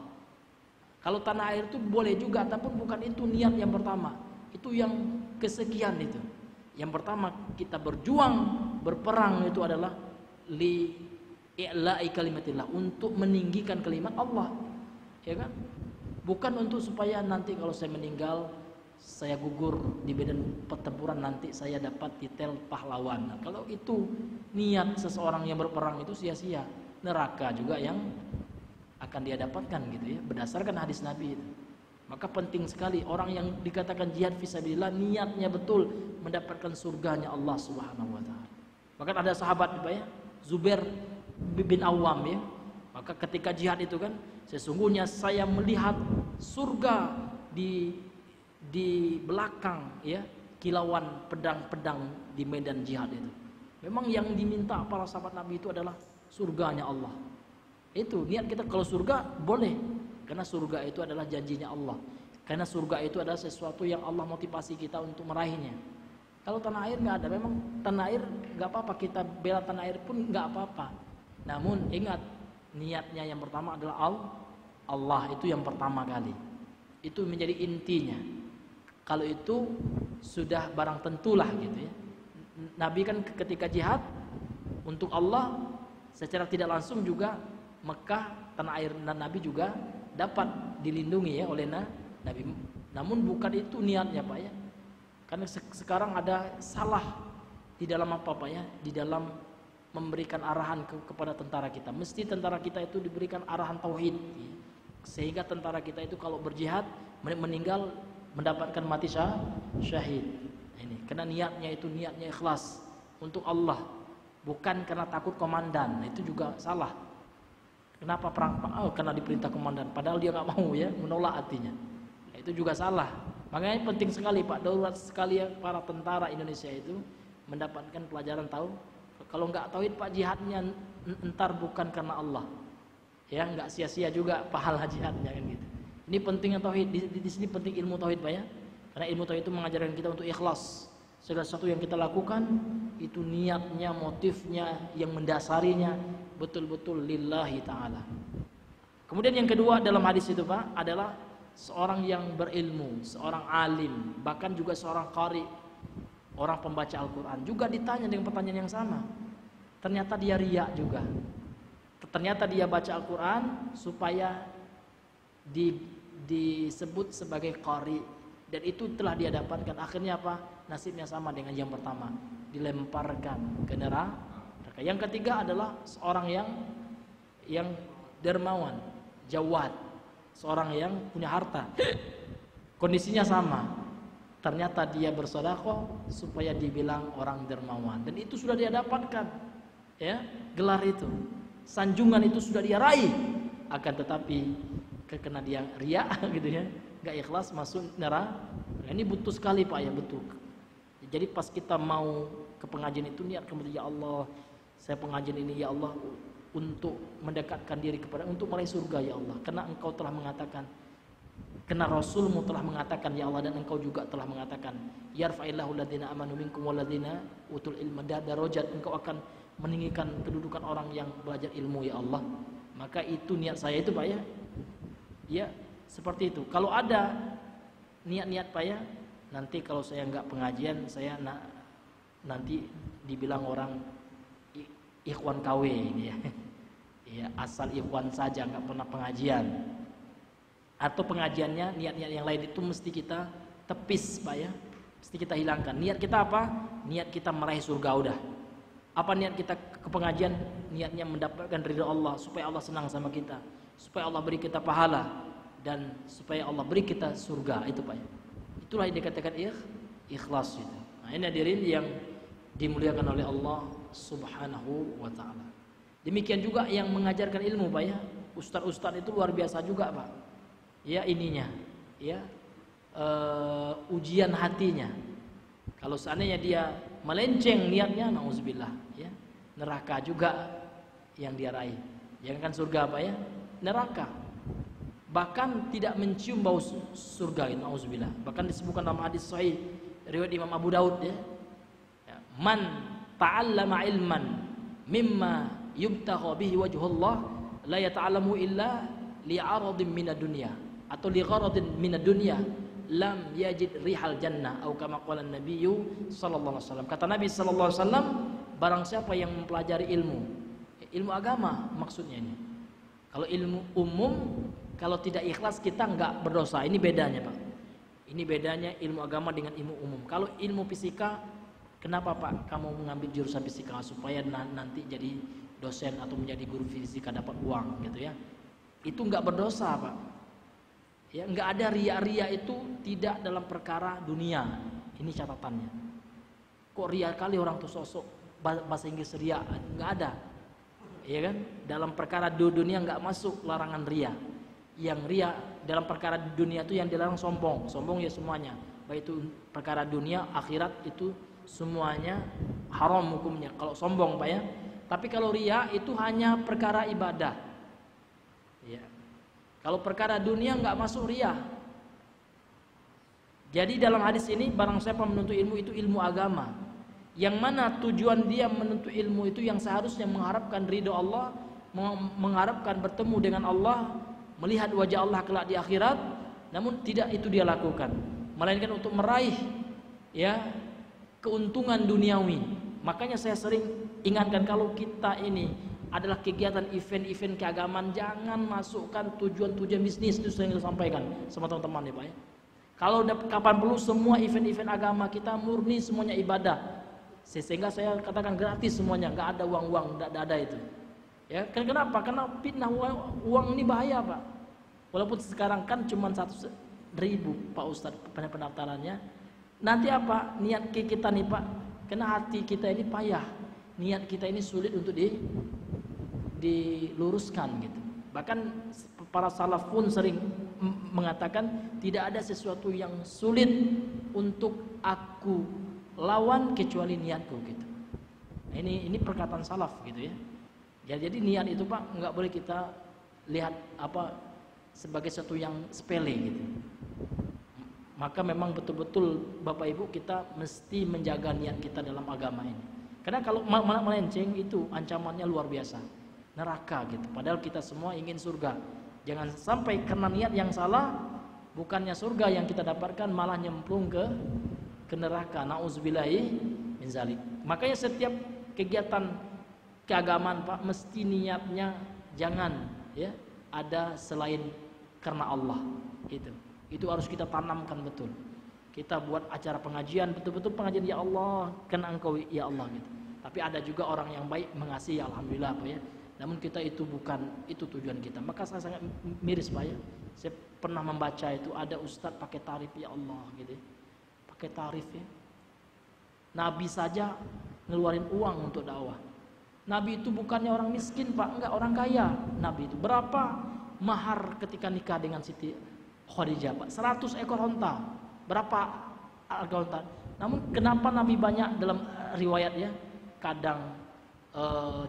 B: Kalau tanah air itu boleh juga, tapi bukan itu niat yang pertama. Itu yang kesekian itu. Yang pertama kita berjuang, berperang itu adalah li i'la'i kalimatillah, untuk meninggikan kalimat Allah. Ya kan? Bukan untuk supaya nanti kalau saya meninggal, saya gugur di medan pertempuran, nanti saya dapat titel pahlawan. Nah, kalau itu niat seseorang yang berperang itu sia-sia, neraka juga yang akan dia dapatkan gitu ya, berdasarkan hadis Nabi itu. Maka penting sekali orang yang dikatakan jihad fisabilillah niatnya betul mendapatkan surganya Allah Subhanahu wa taala. Maka ada sahabat ya, Zubair bin Awam ya. Maka ketika jihad itu kan, sesungguhnya saya melihat surga di belakang ya, kilauan pedang-pedang di medan jihad itu. Memang yang diminta para sahabat Nabi itu adalah surganya Allah. Itu niat kita. Kalau surga boleh, karena surga itu adalah janjinya Allah. Karena surga itu adalah sesuatu yang Allah motivasi kita untuk meraihnya. Kalau tanah air nggak ada, memang tanah air nggak apa-apa, kita bela tanah air pun nggak apa-apa. Namun ingat, niatnya yang pertama adalah Allah, itu yang pertama kali. Itu menjadi intinya. Kalau itu sudah barang tentulah gitu ya. Nabi kan ketika jihad untuk Allah secara tidak langsung juga Mekah, tanah air Nabi juga dapat dilindungi ya oleh Nabi. Namun bukan itu niatnya Pak ya. Karena sekarang ada salah di dalam apa Pak ya? Di dalam memberikan arahan kepada tentara kita. Mesti tentara kita itu diberikan arahan tauhid ya. Sehingga tentara kita itu kalau berjihad meninggal mendapatkan mati syahid. Ini karena niatnya itu niatnya ikhlas untuk Allah, bukan karena takut komandan. Itu juga salah. Kenapa perang? Oh, karena diperintah komandan, padahal dia nggak mau ya, menolak hatinya. Itu juga salah. Makanya penting sekali Pak, daulat sekali ya para tentara Indonesia itu mendapatkan pelajaran tahu. Kalau nggak tauhid Pak, jihadnya entar bukan karena Allah. Ya nggak sia-sia juga pahala jihadnya kan gitu. Ini pentingnya tauhid. Di sini penting ilmu tauhid Pak ya. Karena ilmu tauhid itu mengajarkan kita untuk ikhlas. Segala sesuatu yang kita lakukan itu niatnya, motifnya, yang mendasarinya betul-betul lillahi ta'ala. Kemudian yang kedua dalam hadis itu Pak adalah seorang yang berilmu, seorang alim, bahkan juga seorang qari, orang pembaca Al-Quran juga ditanya dengan pertanyaan yang sama. Ternyata dia riya juga. Ternyata dia baca Al-Quran supaya disebut sebagai qari, dan itu telah dia dapatkan. Akhirnya apa? Nasibnya sama dengan yang pertama, dilemparkan ke neraka. Yang ketiga adalah seorang yang dermawan, jawad, seorang yang punya harta. Kondisinya sama. Ternyata dia bersedekah supaya dibilang orang dermawan, dan itu sudah dia dapatkan. Ya, gelar itu, sanjungan itu sudah dia raih. Akan tetapi karena dia riya gitu ya, nggak ikhlas, masuk neraka. Nah, ini butuh sekali Pak ya, betul. Jadi pas kita mau ke pengajian itu niat kemudian, ya Allah, saya pengajian ini ya Allah untuk mendekatkan diri kepada, untuk meraih surga ya Allah. Karena Engkau telah mengatakan, karena Rasulmu telah mengatakan ya Allah, dan Engkau juga telah mengatakan, yarfa'illahu alladziina amanu minkum walladziina utul ilma darajat. Engkau akan meninggikan kedudukan orang yang belajar ilmu ya Allah. Maka itu niat saya itu Pak ya. Ya, seperti itu. Kalau ada niat-niat Pak ya, nanti kalau saya enggak pengajian, saya nanti dibilang orang ikhwan KW ini ya. Ya, asal ikhwan saja, enggak pernah pengajian. Atau pengajiannya niat-niat yang lain itu mesti kita tepis Pak ya. Mesti kita hilangkan. Niat kita apa? Niat kita meraih surga udah. Apa niat kita ke pengajian? Niatnya mendapatkan ridha Allah, supaya Allah senang sama kita, supaya Allah beri kita pahala, dan supaya Allah beri kita surga. Itu Pak ya. Itulah yang dikatakan ikhlas itu. Nah, ini hadirin yang dimuliakan oleh Allah Subhanahu wa ta'ala. Demikian juga yang mengajarkan ilmu Pak ya. Ustadz-ustadz itu luar biasa juga Pak. Ya ininya, ya ujian hatinya. Kalau seandainya dia melenceng niatnya, nauzubillah, ya neraka juga yang dia raih. Jangan kan surga Pak ya, neraka. bahkan tidak mencium bau surga. Nauzubillah. Bahkan disebutkan dalam hadis sahih riwayat Imam Abu Daud ya. Man ta'allama ilman mimma yubtagha bihi wajhullah la yata'allamu illa li'aradin minad dunya atau ligharadin minad dunya lam yajid rihal jannah atau kama qala an-nabiyyu sallallahu alaihi wasallam. Kata Nabi sallallahu alaihi wasallam, barang siapa yang mempelajari ilmu agama maksudnya ini. Kalau ilmu umum, kalau tidak ikhlas kita enggak berdosa. Ini bedanya, Pak. Ini bedanya ilmu agama dengan ilmu umum. Kalau ilmu fisika, kenapa Pak kamu mengambil jurusan fisika? Supaya nanti jadi dosen atau menjadi guru fisika dapat uang gitu ya. Itu enggak berdosa, Pak. Ya, enggak ada ria-ria itu tidak dalam perkara dunia. Ini catatannya. Kok ria kali orang tuh sosok bahasa Inggris ria? Enggak ada. Ya kan? Dalam perkara dunia enggak masuk larangan ria. Yang ria dalam perkara dunia itu yang dilarang sombong. Sombong ya semuanya. Baik itu perkara dunia, akhirat itu semuanya haram hukumnya. Kalau sombong Pak ya. Tapi kalau ria itu hanya perkara ibadah. Ya. Kalau perkara dunia enggak masuk ria. Jadi dalam hadis ini barang siapa menuntut ilmu itu ilmu agama. Yang mana tujuan dia menuntut ilmu itu yang seharusnya mengharapkan ridho Allah, mengharapkan bertemu dengan Allah, melihat wajah Allah kelak di akhirat, namun tidak itu dia lakukan, melainkan untuk meraih ya keuntungan duniawi. Makanya saya sering ingatkan kalau kita ini adalah kegiatan event-event keagamaan, jangan masukkan tujuan-tujuan bisnis. Itu saya sampaikan sama teman-teman nih Pak ya. Kalau kapan perlu semua event-event agama kita murni semuanya ibadah. Sehingga saya katakan gratis semuanya, nggak ada uang-uang, nggak ada itu. Ya, kenapa? Karena fitnah uang ini bahaya Pak. Walaupun sekarang kan cuma 100.000 Pak Ustadz pendaftarannya. Nanti apa? Niat kita nih Pak, karena hati kita ini payah. Niat kita ini sulit untuk diluruskan gitu. Bahkan para salaf pun sering mengatakan tidak ada sesuatu yang sulit untuk aku lawan kecuali niatku gitu. Nah, ini perkataan salaf gitu ya. Jadi niat itu Pak nggak boleh kita lihat apa sebagai sesuatu yang sepele gitu. Maka memang betul-betul Bapak Ibu kita mesti menjaga niat kita dalam agama ini. Karena kalau melenceng itu ancamannya luar biasa. Neraka gitu. Padahal kita semua ingin surga. Jangan sampai karena niat yang salah bukannya surga yang kita dapatkan malah nyemplung ke neraka. Nauzubillahi min zalik. Makanya setiap kegiatan keagamaan Pak mesti niatnya jangan ya ada selain karena Allah gitu. Itu harus kita tanamkan betul. Kita buat acara pengajian betul-betul pengajian ya Allah karena Engkau ya Allah gitu. Tapi ada juga orang yang baik mengasihi alhamdulillah Pak ya. Namun kita itu bukan itu tujuan kita. Maka saya sangat miris Pak ya. Saya pernah membaca itu ada ustadz pakai tarif ya Allah gitu. Pakai tarif ya. Nabi saja ngeluarin uang untuk dakwah. Nabi itu bukannya orang miskin Pak, enggak orang kaya. Nabi itu berapa mahar ketika nikah dengan Siti Khadijah Pak? 100 ekor onta. Berapa harga onta? Namun kenapa Nabi banyak dalam riwayat ya? Kadang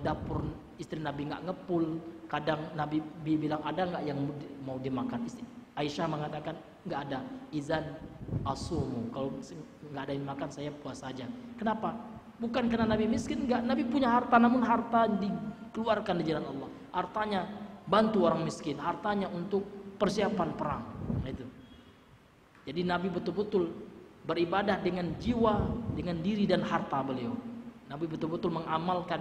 B: dapur istri Nabi nggak ngepul, kadang Nabi bilang ada nggak yang mau dimakan istri. Aisyah mengatakan nggak ada. Izan asumu, kalau nggak ada yang makan saya puasa saja. Kenapa? Bukan karena Nabi miskin, nggak. Nabi punya harta, namun harta dikeluarkan di jalan Allah. Hartanya bantu orang miskin, hartanya untuk persiapan perang. Itu. Jadi Nabi betul-betul beribadah dengan jiwa, dengan diri dan harta beliau. Nabi betul-betul mengamalkan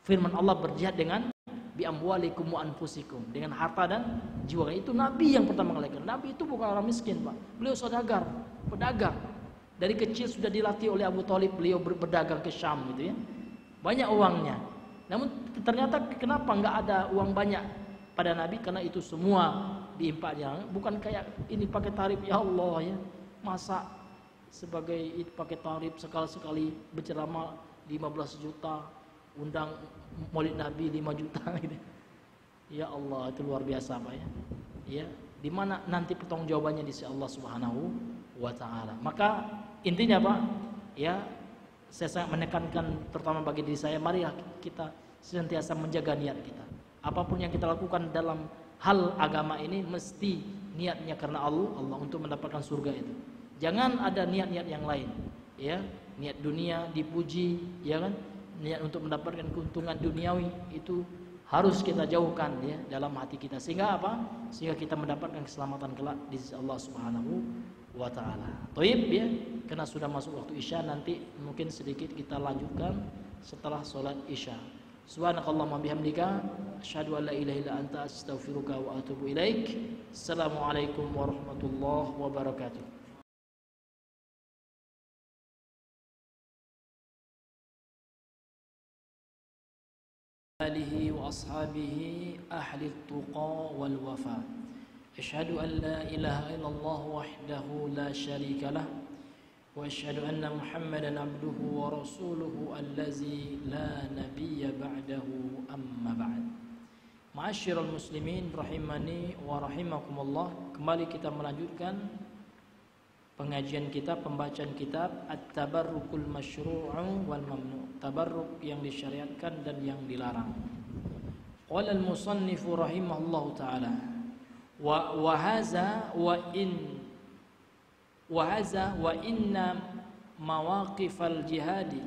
B: firman Allah berjihad dengan bi amwalikum wa anfusikum, dengan harta dan jiwa. Itu Nabi yang pertama kali. Nabi itu bukan orang miskin Pak. Beliau saudagar, pedagang. Dari kecil sudah dilatih oleh Abu Thalib, beliau berdagang ke Syam gitu ya. Banyak uangnya. Namun ternyata kenapa nggak ada uang banyak pada Nabi? Karena itu semua diimpaknya. Bukan kayak ini pakai tarif ya Allah ya. Masa sebagai pakai tarif sekali-sekali berceramah 15 juta, undang Maulid Nabi 5 juta gitu. Ya Allah, itu luar biasa Pak ya. Ya, di mana nanti pertanggungjawabannya di sisi Allah Subhanahu wa taala. Maka intinya Pak, ya saya sangat menekankan terutama bagi diri saya, mari kita senantiasa menjaga niat kita. Apapun yang kita lakukan dalam hal agama ini mesti niatnya karena Allah untuk mendapatkan surga itu. Jangan ada niat-niat yang lain, ya, niat dunia dipuji, ya kan, niat untuk mendapatkan keuntungan duniawi itu harus kita jauhkan ya dalam hati kita, sehingga apa? Sehingga kita mendapatkan keselamatan kelak di sisi Allah Subhanahu wa taala. Thayyib ya, karena sudah masuk waktu Isya, nanti mungkin sedikit kita lanjutkan setelah sholat Isya. Subhanakallahumma bihamdika asyhadu an la ilaha illa anta astaghfiruka wa atubu ilaik. Assalamualaikum warahmatullahi wabarakatuh. آله وأصحابه أهل التقى والوفاء أشهد أن لا إله إلا الله وحده لا شريك له وأشهد أن محمدا عبده ورسوله الذي لا نبي بعده أما بعد. Ma'asyiral muslimin rahimani wa rahimakumullah. Kembali kita melanjutkan pengajian kita, pembacaan kitab At-Tabarrukul Masyru'u wal Mamnu', tabarruk yang disyariatkan dan yang dilarang. Qala al-musannifu rahimahullahu taala wa hadza wa inna mawaqifal jihadi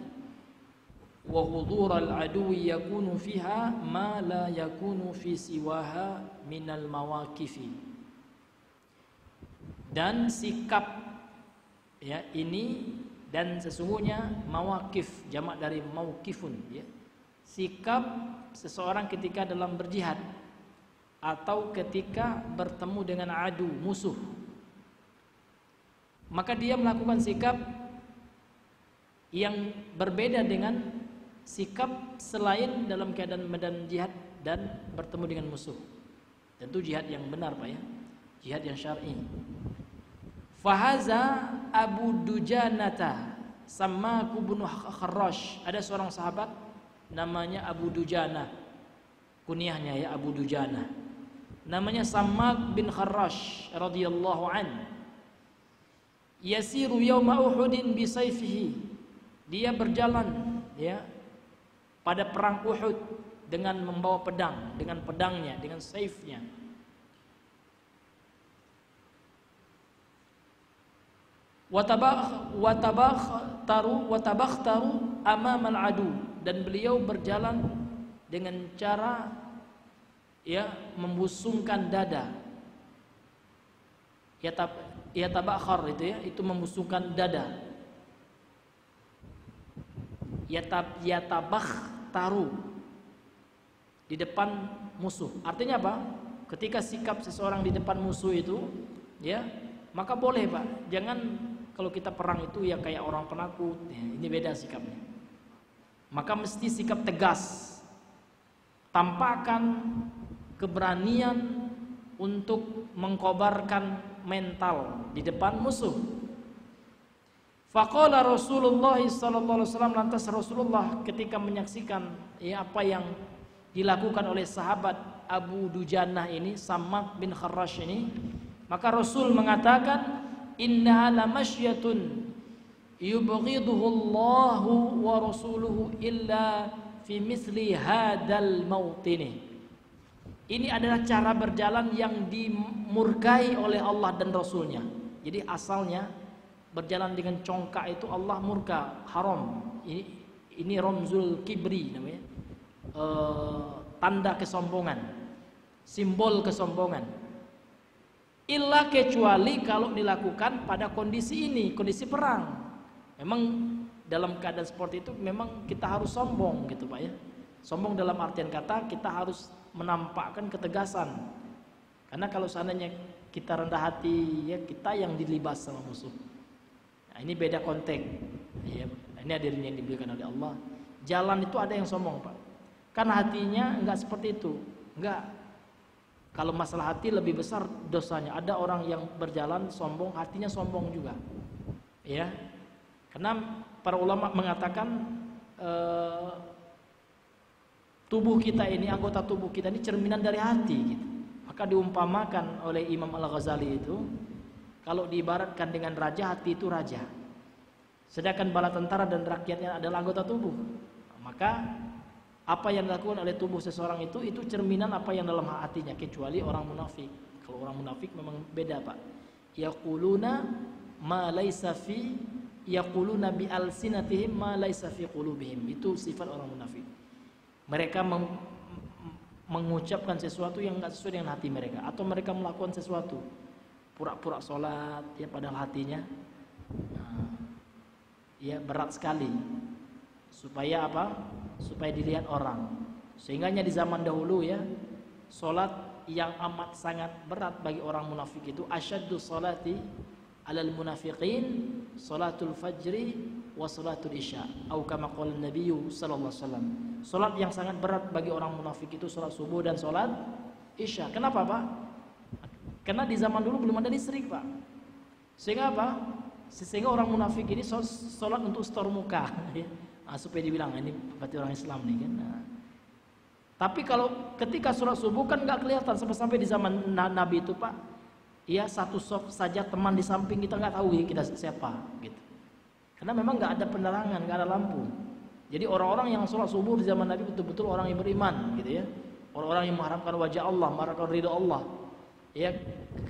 B: wa hudural aduwi yakunu fiha ma la yakunu fi siwaha minal mawaqifi. Dan sikap ya ini, dan sesungguhnya mawaqif jamak dari mauqifun ya, sikap seseorang ketika dalam berjihad atau ketika bertemu dengan adu, musuh, maka dia melakukan sikap yang berbeda dengan sikap selain dalam keadaan medan jihad dan bertemu dengan musuh. Tentu jihad yang benar Pak ya, jihad yang syar'i. Fahaza Abu Dujanata Sammaku bin Kharrash. Ada seorang sahabat namanya Abu Dujana, kunyahnya ya Abu Dujana, namanya Sammak bin Kharrash radhiyallahu an. Yasiru yawma Uhudin bisayfihi. Dia berjalan ya pada perang Uhud dengan membawa pedang, dengan pedangnya, dengan saifnya. Watabakhtaru amamal adu, dan beliau berjalan dengan cara ya membusungkan dada. Yatabakhar itu ya, itu membusungkan dada. Yatabakhtaru di depan musuh. Artinya apa? Ketika sikap seseorang di depan musuh itu ya, maka boleh Pak, jangan kalau kita perang itu ya kayak orang penakut ya, ini beda sikapnya. Maka mesti sikap tegas, tampakkan keberanian untuk mengkobarkan mental di depan musuh. Faqala Rasulullah sallallahu alaihi wasallam, lantas Rasulullah ketika menyaksikan ya apa yang dilakukan oleh sahabat Abu Dujanah ini, Sammak bin Kharrash ini, maka Rasul mengatakan, innaha lamasyatun yubghiduhu Allahu wa rasuluhu illa fi misli hadal mautini. Ini adalah cara berjalan yang dimurkai oleh Allah dan Rasulnya. Jadi asalnya berjalan dengan congkak itu Allah murka, haram. Ini ramzul kibri namanya, tanda kesombongan, simbol kesombongan. Illa kecuali kalau dilakukan pada kondisi ini, kondisi perang. Memang dalam keadaan seperti itu memang kita harus sombong gitu Pak ya. Sombong dalam artian kata kita harus menampakkan ketegasan. Karena kalau seandainya kita rendah hati ya, kita yang dilibas sama musuh. Nah, ini beda konteks. Ya, ini hadirin yang diberikan oleh Allah. Jalan itu ada yang sombong Pak. Karena hatinya enggak seperti itu. Enggak. Kalau masalah hati lebih besar dosanya. Ada orang yang berjalan sombong, hatinya sombong juga. Ya. Karena para ulama mengatakan tubuh kita ini, anggota tubuh kita ini cerminan dari hati gitu. Maka diumpamakan oleh Imam Al-Ghazali itu, kalau diibaratkan dengan raja, hati itu raja. Sedangkan bala tentara dan rakyatnya adalah anggota tubuh. Maka apa yang dilakukan oleh tubuh seseorang itu cerminan apa yang dalam hatinya, kecuali orang munafik. Kalau orang munafik memang beda, Pak. Yaquluna ma laisa fi yaquluna bi alsinatihim ma laisa fi qulubihim. Itu sifat orang munafik. Mereka mengucapkan sesuatu yang enggak sesuai dengan hati mereka, atau mereka melakukan sesuatu pura-pura sholat ya padahal hatinya ya berat sekali. Supaya apa? Supaya dilihat orang. Sehingganya di zaman dahulu ya, sholat yang amat sangat berat bagi orang munafik itu asyaddu sholati alal munafiqin sholatul fajri wa sholatul isya, atau kama qala Nabi sallallahu alaihi wasallam. Sholat yang sangat berat bagi orang munafik itu sholat subuh dan sholat isya. Kenapa, Pak? Karena di zaman dulu belum ada listrik, Pak. Sehingga apa? Sehingga orang munafik ini sholat untuk setor muka ya. Supaya dibilang ini berarti orang Islam nih kan. Tapi kalau ketika sholat subuh kan nggak kelihatan, sampai di zaman Nabi itu, Pak, ya satu saf saja teman di samping kita nggak tahu ya kita siapa gitu. Karena memang nggak ada penerangan, nggak ada lampu. Jadi orang-orang yang sholat subuh di zaman Nabi betul-betul orang yang beriman gitu ya. Orang-orang yang mengharapkan wajah Allah, mengharapkan ridha Allah. Ya,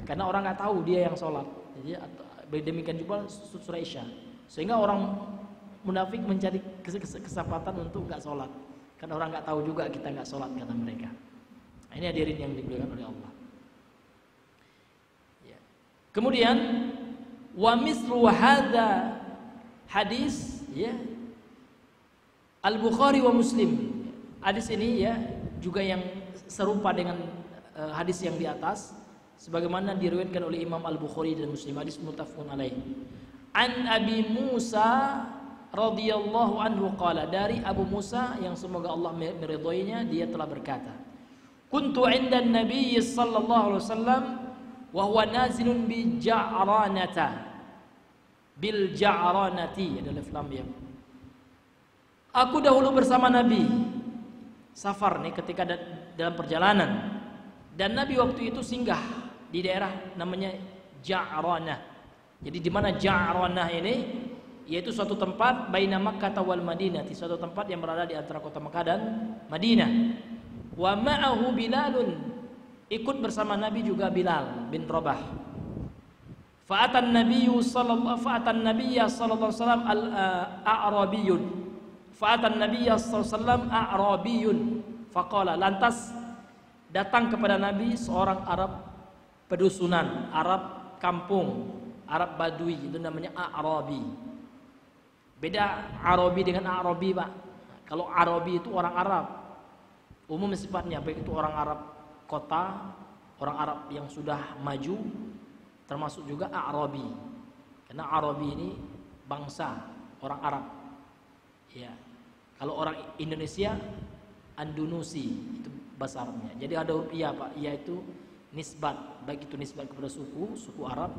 B: karena orang nggak tahu dia yang sholat. Jadi demikian juga surah Isya. Sehingga orang munafik mencari kesempatan untuk nggak sholat. Karena orang nggak tahu juga kita nggak sholat, kata mereka. Nah, ini hadirin yang dimuliakan oleh Allah. Ya. Kemudian wa mislu hadza hadis ya Al-Bukhari wa Muslim. Hadis ini ya juga yang serupa dengan hadis yang di atas, sebagaimana diriwayatkan oleh Imam Al-Bukhari dan Muslim. Hadis muttafaqun alaih. An Abi Musa radhiyallahu anhu qala, dari Abu Musa yang semoga Allah meridhoinya, dia telah berkata, kuntu 'inda an-nabiy sallallahu alaihi wasallam wa huwa nazilun bi Ja'ranata, bil Ja'ranati, ada alif lam ya. Aku dahulu bersama Nabi safar nih, ketika dalam perjalanan, dan Nabi waktu itu singgah di daerah namanya Ja'ranah. Jadi di mana Ja'ranah ini? Yaitu suatu tempat baina Makkah wal Madinah, suatu tempat yang berada di antara kota Makkah dan Madinah. Wa ma'ahu Bilalun, ikut bersama Nabi juga Bilal bin Rabah. Fa'atan Nabiyyu sallallahu alaihi wasallam al-a'rabiyyun. Fa'atan Nabiyyu sallallahu alaihi wasallam a'rabiyyun. Faqala, lantas datang kepada Nabi seorang Arab pedusunan, Arab kampung, Arab Badui, itu namanya A'rabi. Beda Arabi dengan Arabi, Pak. Kalau Arabi itu orang Arab, umum sifatnya, baik itu orang Arab kota, orang Arab yang sudah maju, termasuk juga Arabi. Karena Arabi ini bangsa orang Arab. Ya. Kalau orang Indonesia Andalusi, itu bahasa Arabnya. Jadi ada huruf iya, Pak. Iya itu nisbat, baik itu nisbat kepada suku Arab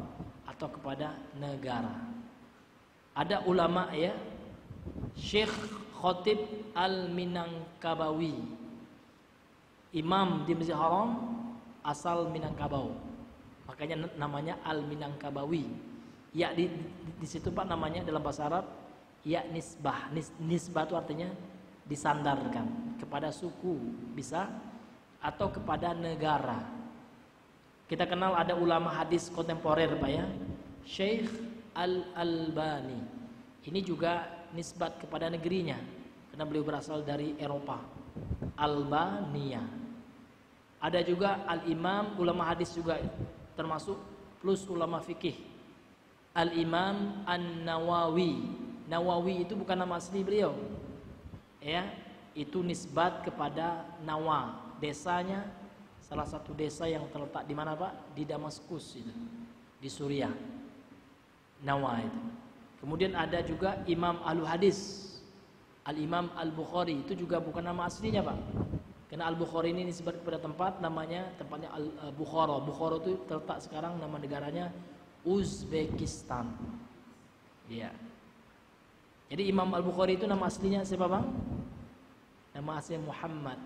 B: atau kepada negara. Ada ulama ya, Syekh Khatib Al-Minangkabawi, imam di Masjid Haram, asal Minangkabau, makanya namanya Al-Minangkabawi. Ya di situ, Pak, namanya dalam bahasa Arab ya nisbah. Nisbah itu artinya disandarkan kepada suku bisa, atau kepada negara. Kita kenal ada ulama hadis kontemporer, Pak ya, Syekh Al-Albani. Ini juga nisbat kepada negerinya karena beliau berasal dari Eropa, Albania. Ada juga Al-Imam, ulama hadis juga termasuk, plus ulama fikih, Al-Imam An-Nawawi. Nawawi itu bukan nama asli beliau ya, itu nisbat kepada Nawa, desanya, salah satu desa yang terletak di mana, Pak? Di Damaskus itu, di Suriah. Nawa itu. Kemudian ada juga Imam Al-Hadis, Al-Imam Al-Bukhari, itu juga bukan nama aslinya, Pak. Karena Al-Bukhari ini disebut kepada tempatnya Al-Bukhara. Bukhara itu terletak sekarang, nama negaranya Uzbekistan. Ya. Jadi Imam Al-Bukhari itu nama aslinya siapa, Bang? Nama aslinya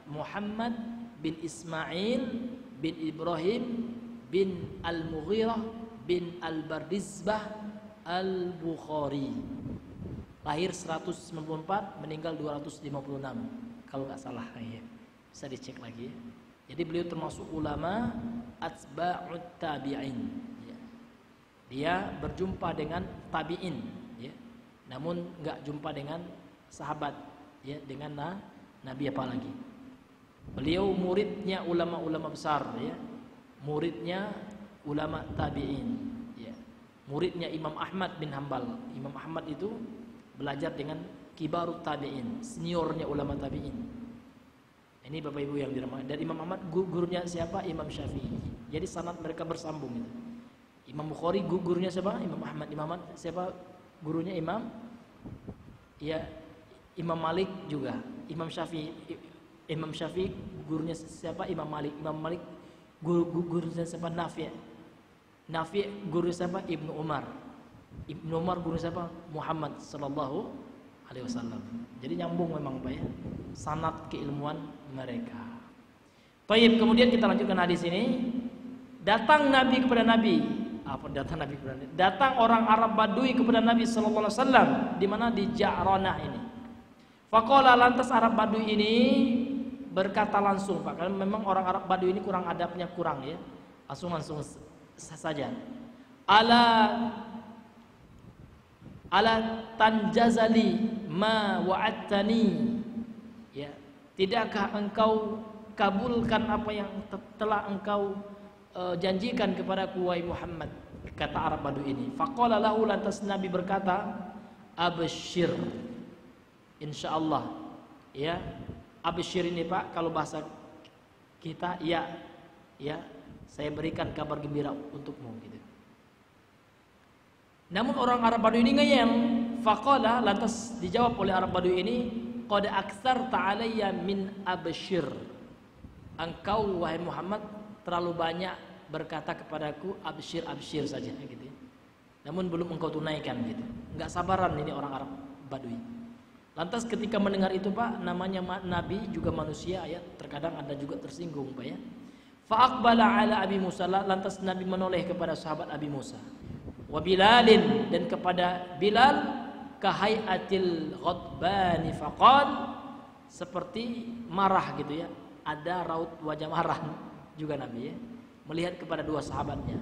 B: Muhammad bin Ismail bin Ibrahim bin Al-Mughirah bin Al-Bardizbah Al-Bukhari lahir 194, meninggal 256 kalau nggak salah ya. Bisa dicek lagi ya. Jadi beliau termasuk ulama atba'ut tabi'in ya. Dia berjumpa dengan tabi'in ya. Namun nggak jumpa dengan sahabat ya, dengan nabi apalagi. Beliau muridnya ulama-ulama besar ya. Muridnya ulama tabi'in ya. Muridnya Imam Ahmad bin Hanbal. Imam Ahmad itu belajar dengan kibarut tabi'in, seniornya ulama tabi'in. Ini Bapak Ibu yang dirahmati. Dan Imam Ahmad gurunya siapa? Imam Syafi'i. Jadi sanad mereka bersambung itu. Imam Bukhari gurunya siapa? Imam Ahmad. Imam Ahmad siapa gurunya? Imam Malik juga. Imam Syafi'i gurunya siapa? Imam Malik. Imam Malik gurunya siapa? Nafi' guru siapa? Ibnu Umar. Ibnu Umar guru siapa? Muhammad sallallahu alaihi wasallam. Jadi nyambung memang Pak ya. Sanad keilmuan mereka. Baik, kemudian kita lanjutkan hadis ini. Datang Nabi kepada Nabi. Datang orang Arab Badui kepada Nabi sallallahu alaihi wasallam di mana di Ja'ranah ini. Faqala, lantas Arab Badui ini berkata langsung, Pak, karena memang orang Arab Badui ini kurang adabnya ya. Langsung saja. Ala tanjazali ma wa'adtani ya, tidakkah engkau kabulkan apa yang telah engkau janjikan kepadaku wahai Muhammad, kata Arab Badui ini. Faqala lahu, lantas Nabi berkata, absyir, insyaallah ya. Absyir ini Pak kalau bahasa kita ya saya berikan kabar gembira untukmu gitu. Namun orang Arab Badui ini ngeyel. Faqala, lantas dijawab oleh Arab Badui ini, qad aktsarta alayya min absyir. Engkau wahai Muhammad terlalu banyak berkata kepadaku absyir saja gitu. Namun belum engkau tunaikan gitu. Enggak sabaran ini orang Arab Badui. Lantas ketika mendengar itu Pak, namanya Nabi juga manusia ya, terkadang ada juga tersinggung Pak ya. Fa aqbala ala Abi Musa, lantas Nabi menoleh kepada sahabat Abi Musa. Wa Bilalin, dan kepada Bilal, kahayatil ghadbani faqal, seperti marah gitu ya, ada raut wajah marah juga Nabi ya, melihat kepada dua sahabatnya.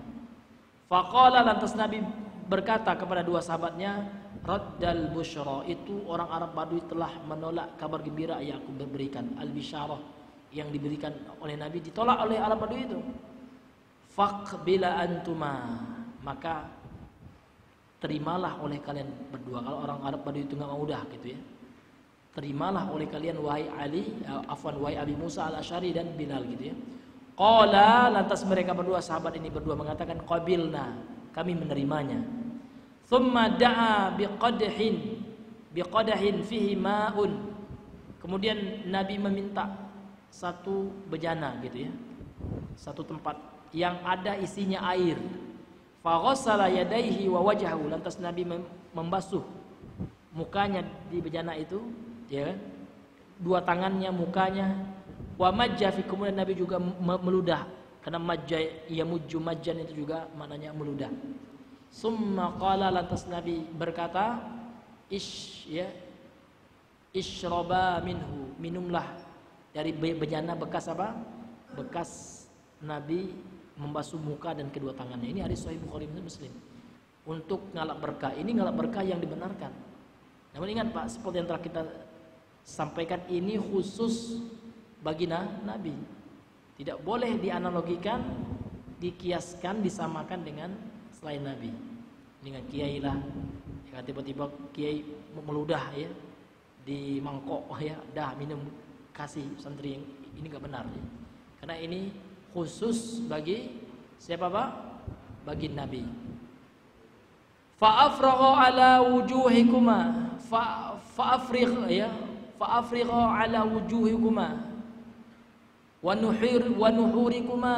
B: Faqala, lantas Nabi berkata kepada dua sahabatnya, raddal busyra, itu orang Arab Badui telah menolak kabar gembira yang aku berikan. Al bisyarah yang diberikan oleh Nabi ditolak oleh Arab Badui itu. Faqbila antuma, maka terimalah oleh kalian berdua. Kalau orang Arab Badui itu nggak mau udah gitu ya. Terimalah oleh kalian wahai wahai Abi Musa al-Asy'ari dan Bilal gitu ya. Qala, lantas mereka berdua, sahabat ini berdua mengatakan, qabilna, kami menerimanya. Thumma da'a biqadahin fihi ma'un. Kemudian Nabi meminta satu bejana gitu ya. Satu tempat yang ada isinya air. Faghassala yadayhi wa wajhahu, lantas Nabi membasuh mukanya di bejana itu ya, dua tangannya, mukanya. Wa majja fi, kemudian Nabi juga meludah, karena majja yamujju majjan itu juga maknanya meludah. Summa qala, lantas Nabi berkata, ishraba minhu, minumlah dari bejana bekas apa? Bekas Nabi membasuh muka dan kedua tangannya. Ini hadis sahih Bukhari dan Muslim. Untuk ngalap berkah, ini ngalap berkah yang dibenarkan. Namun ingat Pak, seperti yang telah kita sampaikan, ini khusus bagi Nabi. Tidak boleh dianalogikan, dikiaskan, disamakan dengan selain Nabi. Dengan kiai lah, ya, tiba-tiba kiai meludah ya di mangkok ya, dah minum, kasih santri, yang ini nggak benar ya. Karena ini khusus bagi siapa Pak? Bagi Nabi. Fa'afragha ala wujuhikuma, fa'afrigha ala wujuhikuma wa nuhurikuma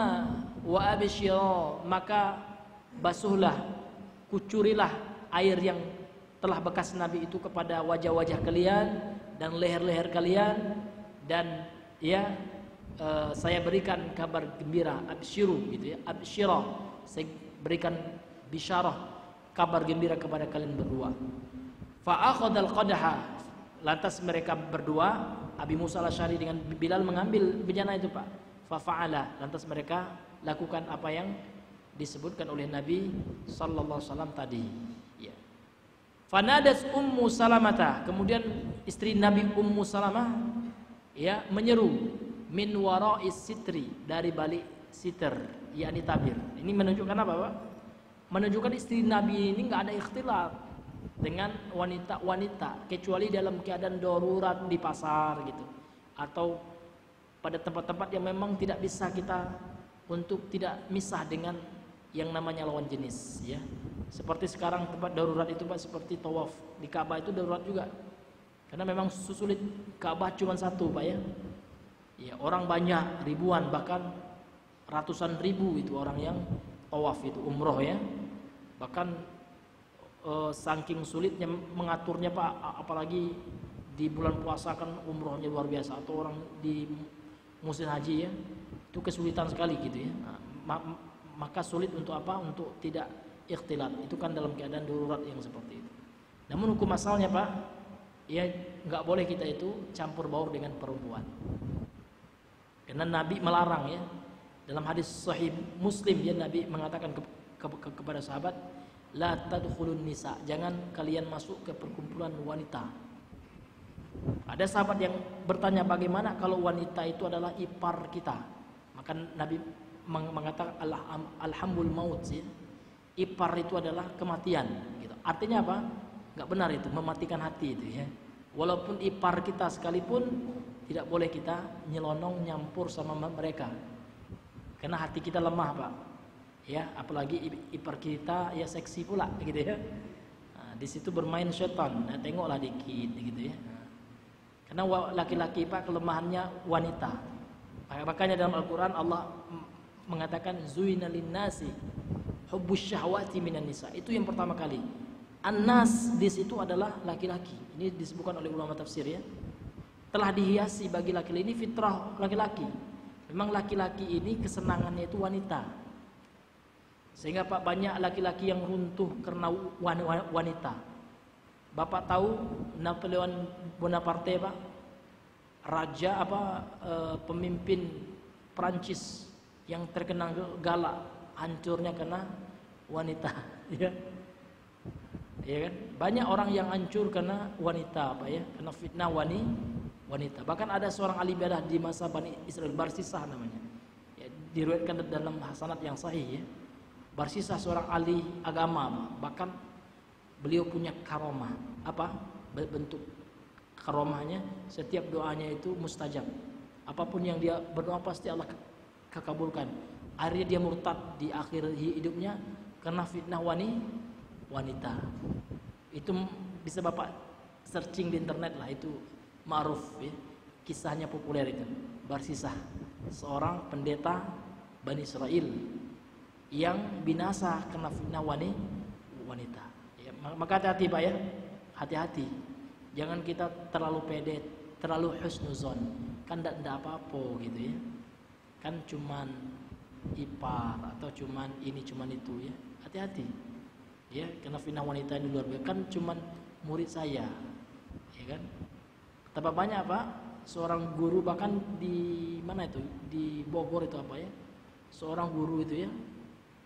B: wa absyira, maka basuhlah, kucurilah air yang telah bekas Nabi itu kepada wajah-wajah kalian dan leher-leher kalian, dan ya saya berikan kabar gembira, absyiru gitu ya, absyira, saya berikan bisyarah, kabar gembira kepada kalian berdua. Fa akhadhal qadaha, lantas mereka berdua, Abi Musa al-Asy'ari dengan Bilal mengambil bejana itu, Pak. Fa fa'ala, lantas mereka lakukan apa yang disebutkan oleh Nabi sallallahu alaihi wasallam tadi. Ya. Fanadas Ummu Salamah, kemudian istri Nabi Ummu Salamah ya menyeru min wara'is sitri, dari balik siter, yakni tabir. Ini menunjukkan apa, Pak? Menunjukkan istri Nabi ini enggak ada ikhtilat dengan wanita-wanita kecuali dalam keadaan darurat di pasar gitu, atau pada tempat-tempat yang memang tidak bisa kita untuk tidak misah dengan yang namanya lawan jenis ya. Seperti sekarang tempat darurat itu, Pak, seperti tawaf di Ka'bah itu darurat juga. Karena memang sulit, Ka'bah cuma satu, Pak ya. Ya, orang banyak, ribuan bahkan ratusan ribu itu orang yang tawaf itu umroh ya. Bahkan saking sulitnya mengaturnya, Pak, apalagi di bulan puasa kan umrohnya luar biasa, atau orang di musim haji ya, itu kesulitan sekali gitu ya. Maka sulit untuk apa? Untuk tidak ikhtilat. Itu kan dalam keadaan darurat yang seperti itu. Namun hukum asalnya, Pak, ya nggak boleh kita itu campur baur dengan perempuan. Karena Nabi melarang ya. Dalam hadis Sahih Muslim ya, Nabi mengatakan kepada sahabat, la tadkhulun nisa, jangan kalian masuk ke perkumpulan wanita. Ada sahabat yang bertanya, bagaimana kalau wanita itu adalah ipar kita? Maka Nabi mengatakan alhamul maut ya. Ipar itu adalah kematian gitu. Artinya apa? Enggak benar itu, mematikan hati itu ya. Walaupun ipar kita sekalipun tidak boleh kita nyelonong nyampur sama mereka. Karena hati kita lemah, Pak. Ya, apalagi ipar kita ya seksi pula gitu ya. Nah, di situ bermain setan. Nah, tengoklah dikit gitu ya. Karena laki-laki, Pak, kelemahannya wanita. Makanya dalam Al-Qur'an Allah mengatakan zuina linnasi hubbus syahwati minan nisa. Itu yang pertama kali. An-nas di situ adalah laki-laki. Ini disebutkan oleh ulama tafsir ya. Telah dihiasi bagi laki-laki, ini fitrah laki-laki. Memang laki-laki ini kesenangannya itu wanita. Sehingga, Pak, banyak laki-laki yang runtuh karena wanita. Bapak tahu Napoleon Bonaparte, Pak, raja pemimpin Prancis yang terkenal galak, hancurnya karena wanita ya. Ya kan? Banyak orang yang hancur karena wanita, Pak ya, karena fitnah wanita. Bahkan ada seorang ahli ibadah di masa Bani Israel, Barsisah namanya. Ya, diriwayatkan dalam hasanat yang sahih ya. Barsisah seorang ahli agama, bahkan beliau punya karomah. Apa bentuk karomahnya? Setiap doanya itu mustajab. Apapun yang dia berdoa pasti Allah kabulkan. Akhirnya dia murtad di akhir hidupnya karena fitnah wanita. Itu bisa Bapak searching di internet lah, itu ma'ruf ya. Kisahnya populer itu. Barsisah, seorang pendeta Bani Israel yang binasa karena fitnah wanita. Ya, maka hati-hati, Pak ya, hati-hati. Jangan kita terlalu pede, terlalu husnuzon. Kan tidak apa-apa gitu ya. Kan cuman ipar atau cuman ini cuman itu ya. Hati-hati. Ya, karena fitnah wanita ini luar biasa. Kan cuman murid saya. Ya kan? Betapa banyak, Pak, seorang guru bahkan di mana itu? Di Bogor itu apa ya? Seorang guru itu ya.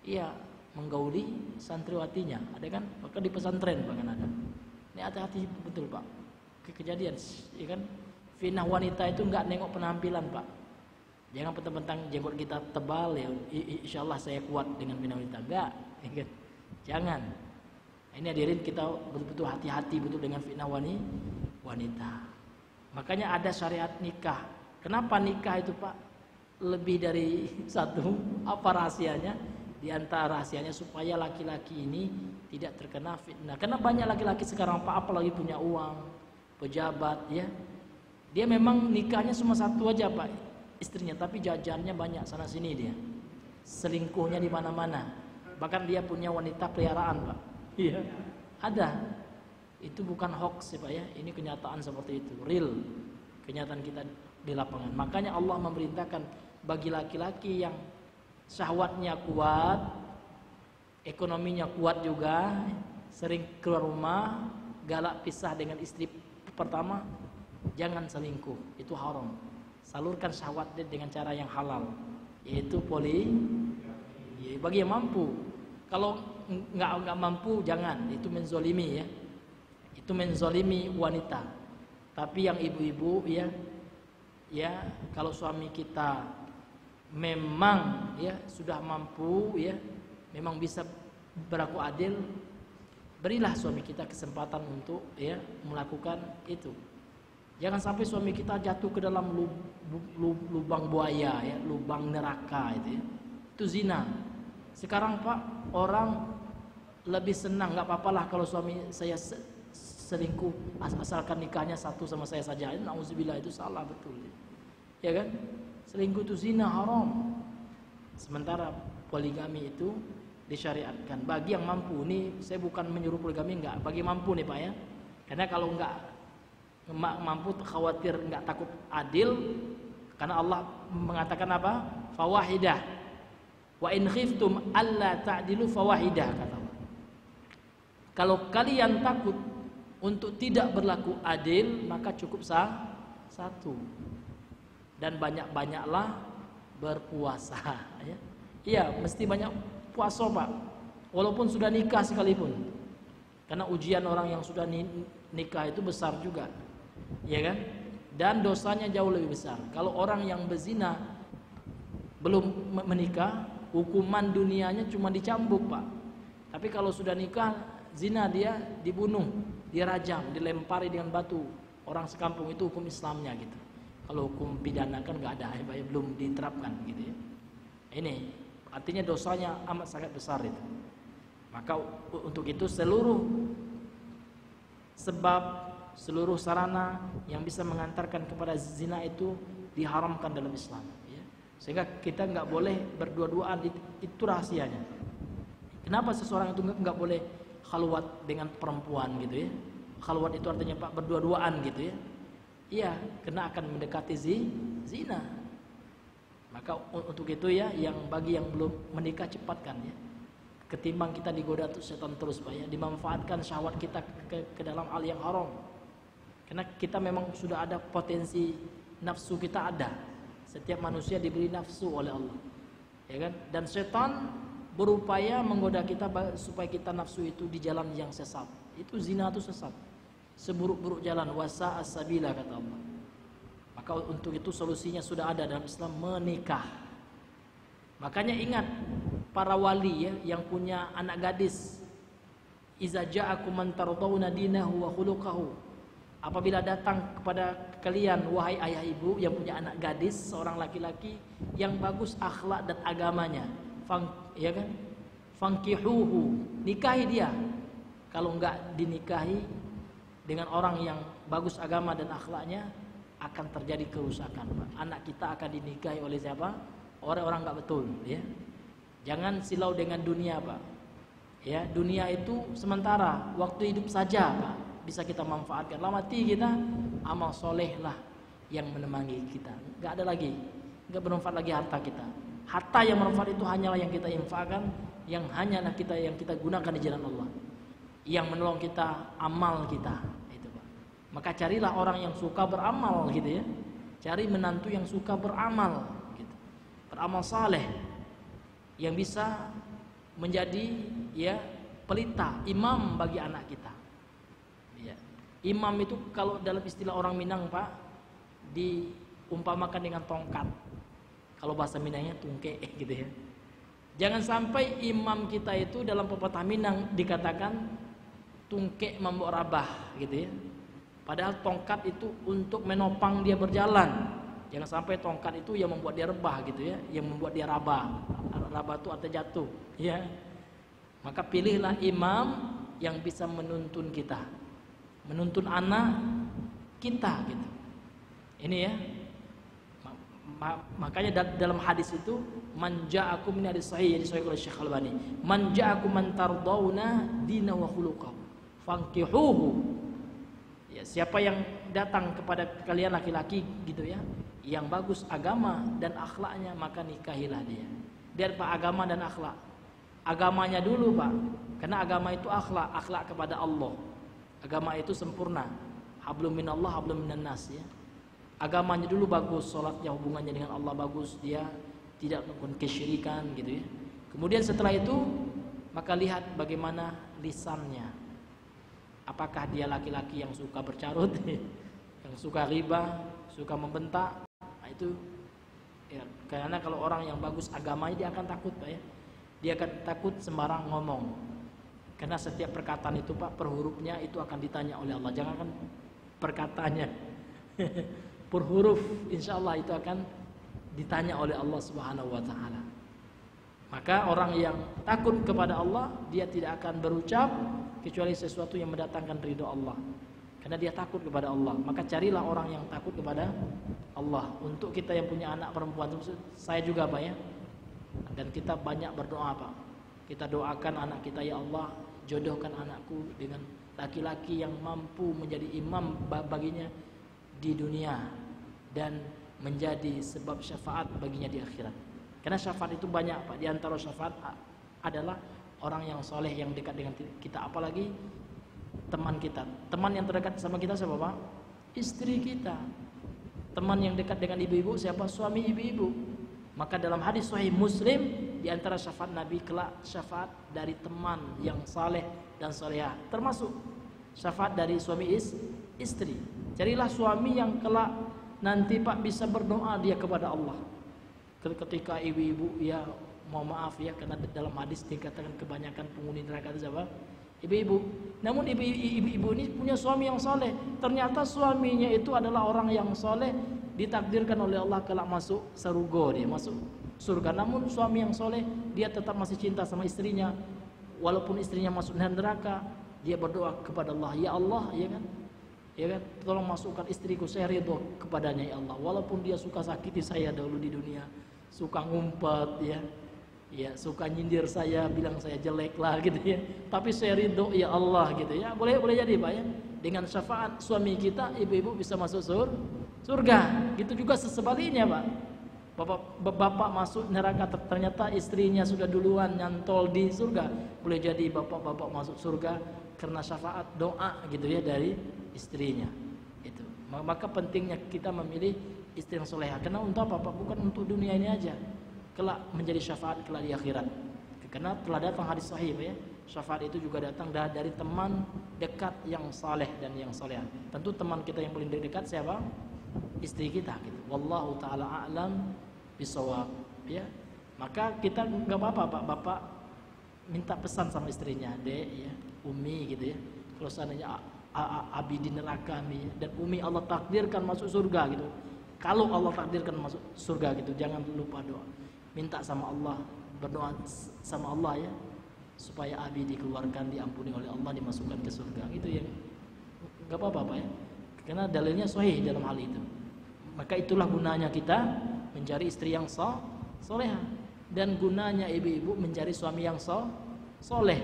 B: Iya, menggauli santriwatinya, ada kan? Bahkan di pesantren bahkan ada. Ini hati-hati betul, Pak. Kejadian, ya kan? Fitnah wanita itu enggak nengok penampilan, Pak. Jangan mentang-mentang jenggot kita tebal ya, insyaallah saya kuat dengan fitnah wanita. Enggak, ya kan? Jangan. Ini hadirin, kita betul-betul hati-hati betul dengan fitnah wanita. Makanya ada syariat nikah. Kenapa nikah itu, Pak, lebih dari satu? Apa rahasianya? Di antara rahasianya supaya laki-laki ini tidak terkena fitnah. Karena banyak laki-laki sekarang, Pak, apalagi punya uang, pejabat ya. Dia memang nikahnya cuma satu aja, Pak, istrinya, tapi jajannya banyak sana sini dia. Selingkuhnya di mana-mana. Bahkan dia punya wanita peliharaan, Pak. Iya. Ada. Itu bukan hoax ya, Pak ya. Ini kenyataan seperti itu, real. Kenyataan kita di lapangan. Makanya Allah memerintahkan bagi laki-laki yang syahwatnya kuat, ekonominya kuat juga, sering keluar rumah, galak pisah dengan istri pertama, jangan selingkuh, itu haram. Salurkan syahwat dengan cara yang halal, yaitu ya, bagi yang mampu. Kalau nggak mampu jangan, itu menzolimi ya, itu menzolimi wanita. Tapi yang ibu-ibu ya kalau suami kita memang ya sudah mampu ya, memang bisa berlaku adil, berilah suami kita kesempatan untuk ya melakukan itu. Jangan sampai suami kita jatuh ke dalam lubang buaya ya, lubang neraka itu ya. Itu zina. Sekarang Pak, orang lebih senang, nggak apa-apalah kalau suami saya selingkuh, asalkan nikahnya satu sama saya saja. Nauzubillah, itu salah betul. Ya kan? Selingkuh itu zina, haram. Sementara poligami itu disyariatkan bagi yang mampu. Ini saya bukan menyuruh poligami, enggak. Bagi mampu nih Pak ya. Karena kalau enggak mampu, khawatir enggak takut adil, karena Allah mengatakan apa? Fawahidah. Wa in khiftum alla ta'dilu fawahidah, kata Allah. Kalau kalian takut untuk tidak berlaku adil, maka cukup satu. Dan banyak-banyaklah berpuasa ya. Iya, mesti banyak puasa Pak, walaupun sudah nikah sekalipun, karena ujian orang yang sudah nikah itu besar juga, ya kan? Dan dosanya jauh lebih besar. Kalau orang yang berzina belum menikah, hukuman dunianya cuma dicambuk Pak. Tapi kalau sudah nikah, zina dia dibunuh, dia rajam, dilempari dengan batu. Orang sekampung, itu hukum Islamnya gitu. Kalau hukum pidana kan nggak ada, ya, belum diterapkan gitu ya. Ini artinya dosanya amat sangat besar itu. Maka untuk itu seluruh sebab, seluruh sarana yang bisa mengantarkan kepada zina itu diharamkan dalam Islam ya. Sehingga kita nggak boleh berdua-duaan, itu rahasianya. Kenapa seseorang itu nggak boleh khalwat dengan perempuan gitu ya? Khalwat itu artinya Pak berdua-duaan gitu ya. Iya, karena akan mendekati zina. Maka untuk itu ya, yang bagi yang belum menikah cepatkan ya. Ketimbang kita digoda tuh setan terus Pak ya, dimanfaatkan syahwat kita ke dalam hal yang haram. Karena kita memang sudah ada potensi nafsu, kita ada. Setiap manusia diberi nafsu oleh Allah. Ya kan? Dan setan berupaya menggoda kita supaya kita nafsu itu di jalan yang sesat. Itu zina itu sesat. Seburuk-buruk jalan, wasa as-sabila, kata Allah. Maka untuk itu solusinya sudah ada dalam Islam, menikah. Makanya ingat para wali ya, yang punya anak gadis, iza ja'akum man tardawna dinahu wa khuluquhu. Apabila datang kepada kalian wahai ayah ibu yang punya anak gadis, seorang laki-laki yang bagus akhlak dan agamanya, ya kan? Fankihuhu, nikahi dia. Kalau enggak dinikahi dengan orang yang bagus agama dan akhlaknya, akan terjadi kerusakan Pak. Anak kita akan dinikahi oleh siapa? Orang-orang enggak betul ya. Jangan silau dengan dunia Pak. Ya, dunia itu sementara, waktu hidup saja Pak, bisa kita manfaatkan. Lama mati kita, amal soleh lah yang menemani kita. Enggak ada lagi, enggak bermanfaat lagi harta kita. Harta yang bermanfaat itu hanyalah yang kita infakkan, yang hanyalah yang kita gunakan di jalan Allah, yang menolong kita, amal kita itu Pak. Maka carilah orang yang suka beramal gitu ya. Cari menantu yang suka beramal gitu. Beramal saleh, yang bisa menjadi ya pelita, imam bagi anak kita ya. Imam itu kalau dalam istilah orang Minang Pak, diumpamakan dengan tongkat. Kalau bahasa Minangnya tungke gitu ya. Jangan sampai imam kita itu dalam pepatah Minang dikatakan tungke membawa rabah gitu ya. Padahal tongkat itu untuk menopang dia berjalan. Jangan sampai tongkat itu yang membuat dia rebah gitu ya, yang membuat dia rabah. Rabah itu artinya jatuh ya. Maka pilihlah imam yang bisa menuntun kita, menuntun anak kita gitu. Ini ya. Makanya dalam hadis itu, man ja'akum min hadis sahih, yang disahihkan oleh Syekh Albani, man ja'akum man tardawna dina wa khuluquhu fankihuhu. Ya, siapa yang datang kepada kalian laki-laki gitu ya, yang bagus agama dan akhlaknya, maka nikahilah dia. Dia Pak, agama dan akhlak. Agamanya dulu Pak, karena agama itu akhlak kepada Allah. Agama itu sempurna. Hablum minallah, hablum minan nas ya. Agamanya dulu bagus, sholatnya hubungannya dengan Allah bagus, dia tidak melakukan kesyirikan gitu ya. Kemudian setelah itu maka lihat bagaimana lisannya. Apakah dia laki-laki yang suka bercarut, yang suka riba, suka membentak? Nah, itu ya, karena kalau orang yang bagus agamanya dia akan takut Pak ya. Dia akan takut sembarang ngomong. Karena setiap perkataan itu Pak, per hurufnya itu akan ditanya oleh Allah. Jangan kan perkataannya. Per huruf insya Allah itu akan ditanya oleh Allah Subhanahu wa taala. Maka orang yang takut kepada Allah, dia tidak akan berucap kecuali sesuatu yang mendatangkan ridho Allah. Karena dia takut kepada Allah. Maka carilah orang yang takut kepada Allah. Untuk kita yang punya anak perempuan, saya juga Pak ya. Dan kita banyak berdoa Pak. Kita doakan anak kita, ya Allah, jodohkan anakku dengan laki-laki yang mampu menjadi imam baginya di dunia dan menjadi sebab syafaat baginya di akhirat. Karena syafaat itu banyak Pak. Di antara syafaat adalah orang yang soleh yang dekat dengan kita. Apalagi teman kita. Teman yang terdekat sama kita siapa Pak? Istri kita. Teman yang dekat dengan ibu-ibu siapa? Suami ibu-ibu. Maka dalam hadis Sahih Muslim, di antara syafaat Nabi kelak syafaat dari teman yang saleh dan solehah, termasuk syafaat dari suami istri. Carilah suami yang kelak nanti Pak bisa berdoa dia kepada Allah. Ketika ibu-ibu ya, mohon maaf ya, karena dalam hadis dikatakan kebanyakan penghuni neraka itu siapa? Ibu-ibu. Namun ibu-ibu ini punya suami yang soleh. Ternyata suaminya itu adalah orang yang soleh, ditakdirkan oleh Allah kelak masuk surga, dia masuk surga. Namun suami yang soleh dia tetap masih cinta sama istrinya, walaupun istrinya masuk neraka, dia berdoa kepada Allah, ya Allah, ya kan, ya kan, tolong masukkan istriku, saya ridho kepadanya ya Allah, walaupun dia suka sakiti saya dahulu di dunia, suka ngumpet ya, ya suka nyindir saya, bilang saya jelek lah gitu ya, tapi saya ridho ya Allah gitu ya. Boleh jadi Pak ya, dengan syafaat suami kita, ibu-ibu bisa masuk surga. Gitu juga sebaliknya Pak. Bapak masuk neraka, ternyata istrinya sudah duluan nyantol di surga. Boleh jadi bapak masuk surga karena syafaat doa gitu ya dari istrinya. Itu. Maka pentingnya kita memilih istri yang solehah. Karena untuk apa Pak? Bukan untuk dunia ini aja. Kelak menjadi syafaat kelak di akhirat. Karena telah datang hadis sahih Pak ya. Syafaat itu juga datang dari teman dekat yang saleh dan yang solehah. Tentu teman kita yang paling dekat siapa? Istri kita gitu. Wallahu taala a'lam bisawab ya. Maka kita enggak apa-apa Pak, bapak minta pesan sama istrinya, Dek ya, Umi gitu ya. Kalau seandainya abi di neraka mi dan Umi Allah takdirkan masuk surga gitu. Kalau Allah takdirkan masuk surga gitu, jangan lupa doa. Minta sama Allah, berdoa sama Allah ya, supaya abi dikeluarkan, diampuni oleh Allah, dimasukkan ke surga. Gitu ya. Enggak apa-apa Pak ya. Karena dalilnya sahih dalam hal itu. Maka itulah gunanya kita mencari istri yang solehah, dan gunanya ibu-ibu mencari suami yang soleh.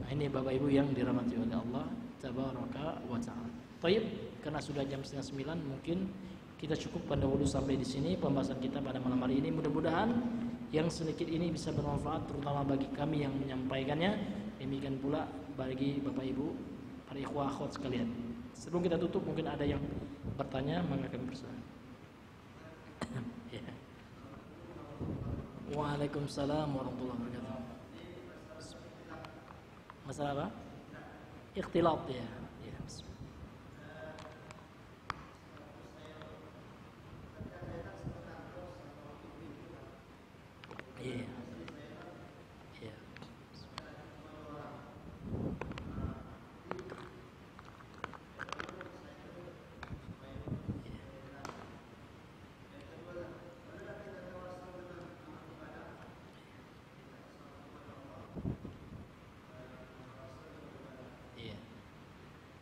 B: Nah ini Bapak Ibu yang dirahmati oleh Allah Tabaraka wa Ta'ala. Baik, karena sudah jam 8:30, mungkin kita cukup pada dulu sampai di sini pembahasan kita pada malam hari ini. Mudah-mudahan yang sedikit ini bisa bermanfaat, terutama bagi kami yang menyampaikannya. Demikian pula bagi Bapak Ibu, para ikhwah akhwat sekalian. Sebelum kita tutup, mungkin ada yang bertanya, maka kami persilakan. Ya. Waalaikumsalam warahmatullahi wabarakatuh. Masalah apa? Ikhtilat ya. Ya. Iya. Iya.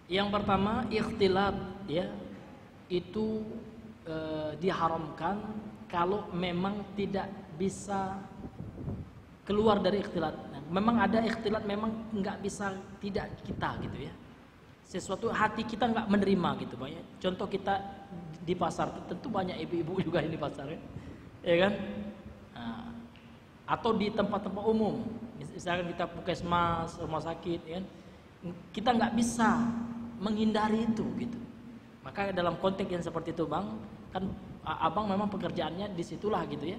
B: Yang pertama, ikhtilat ya, itu diharamkan kalau memang tidak bisa keluar dari ikhtilat. Nah, memang ada ikhtilat, memang nggak bisa tidak kita gitu ya. Sesuatu hati kita nggak menerima gitu Pak ya. Contoh kita di pasar, tentu banyak ibu-ibu juga yang di pasar ya kan? Nah, atau di tempat-tempat umum, misalkan kita puskesmas, rumah sakit ya kan? kita nggak bisa menghindari itu gitu. Maka dalam konteks yang seperti itu bang, kan abang memang pekerjaannya disitulah gitu ya.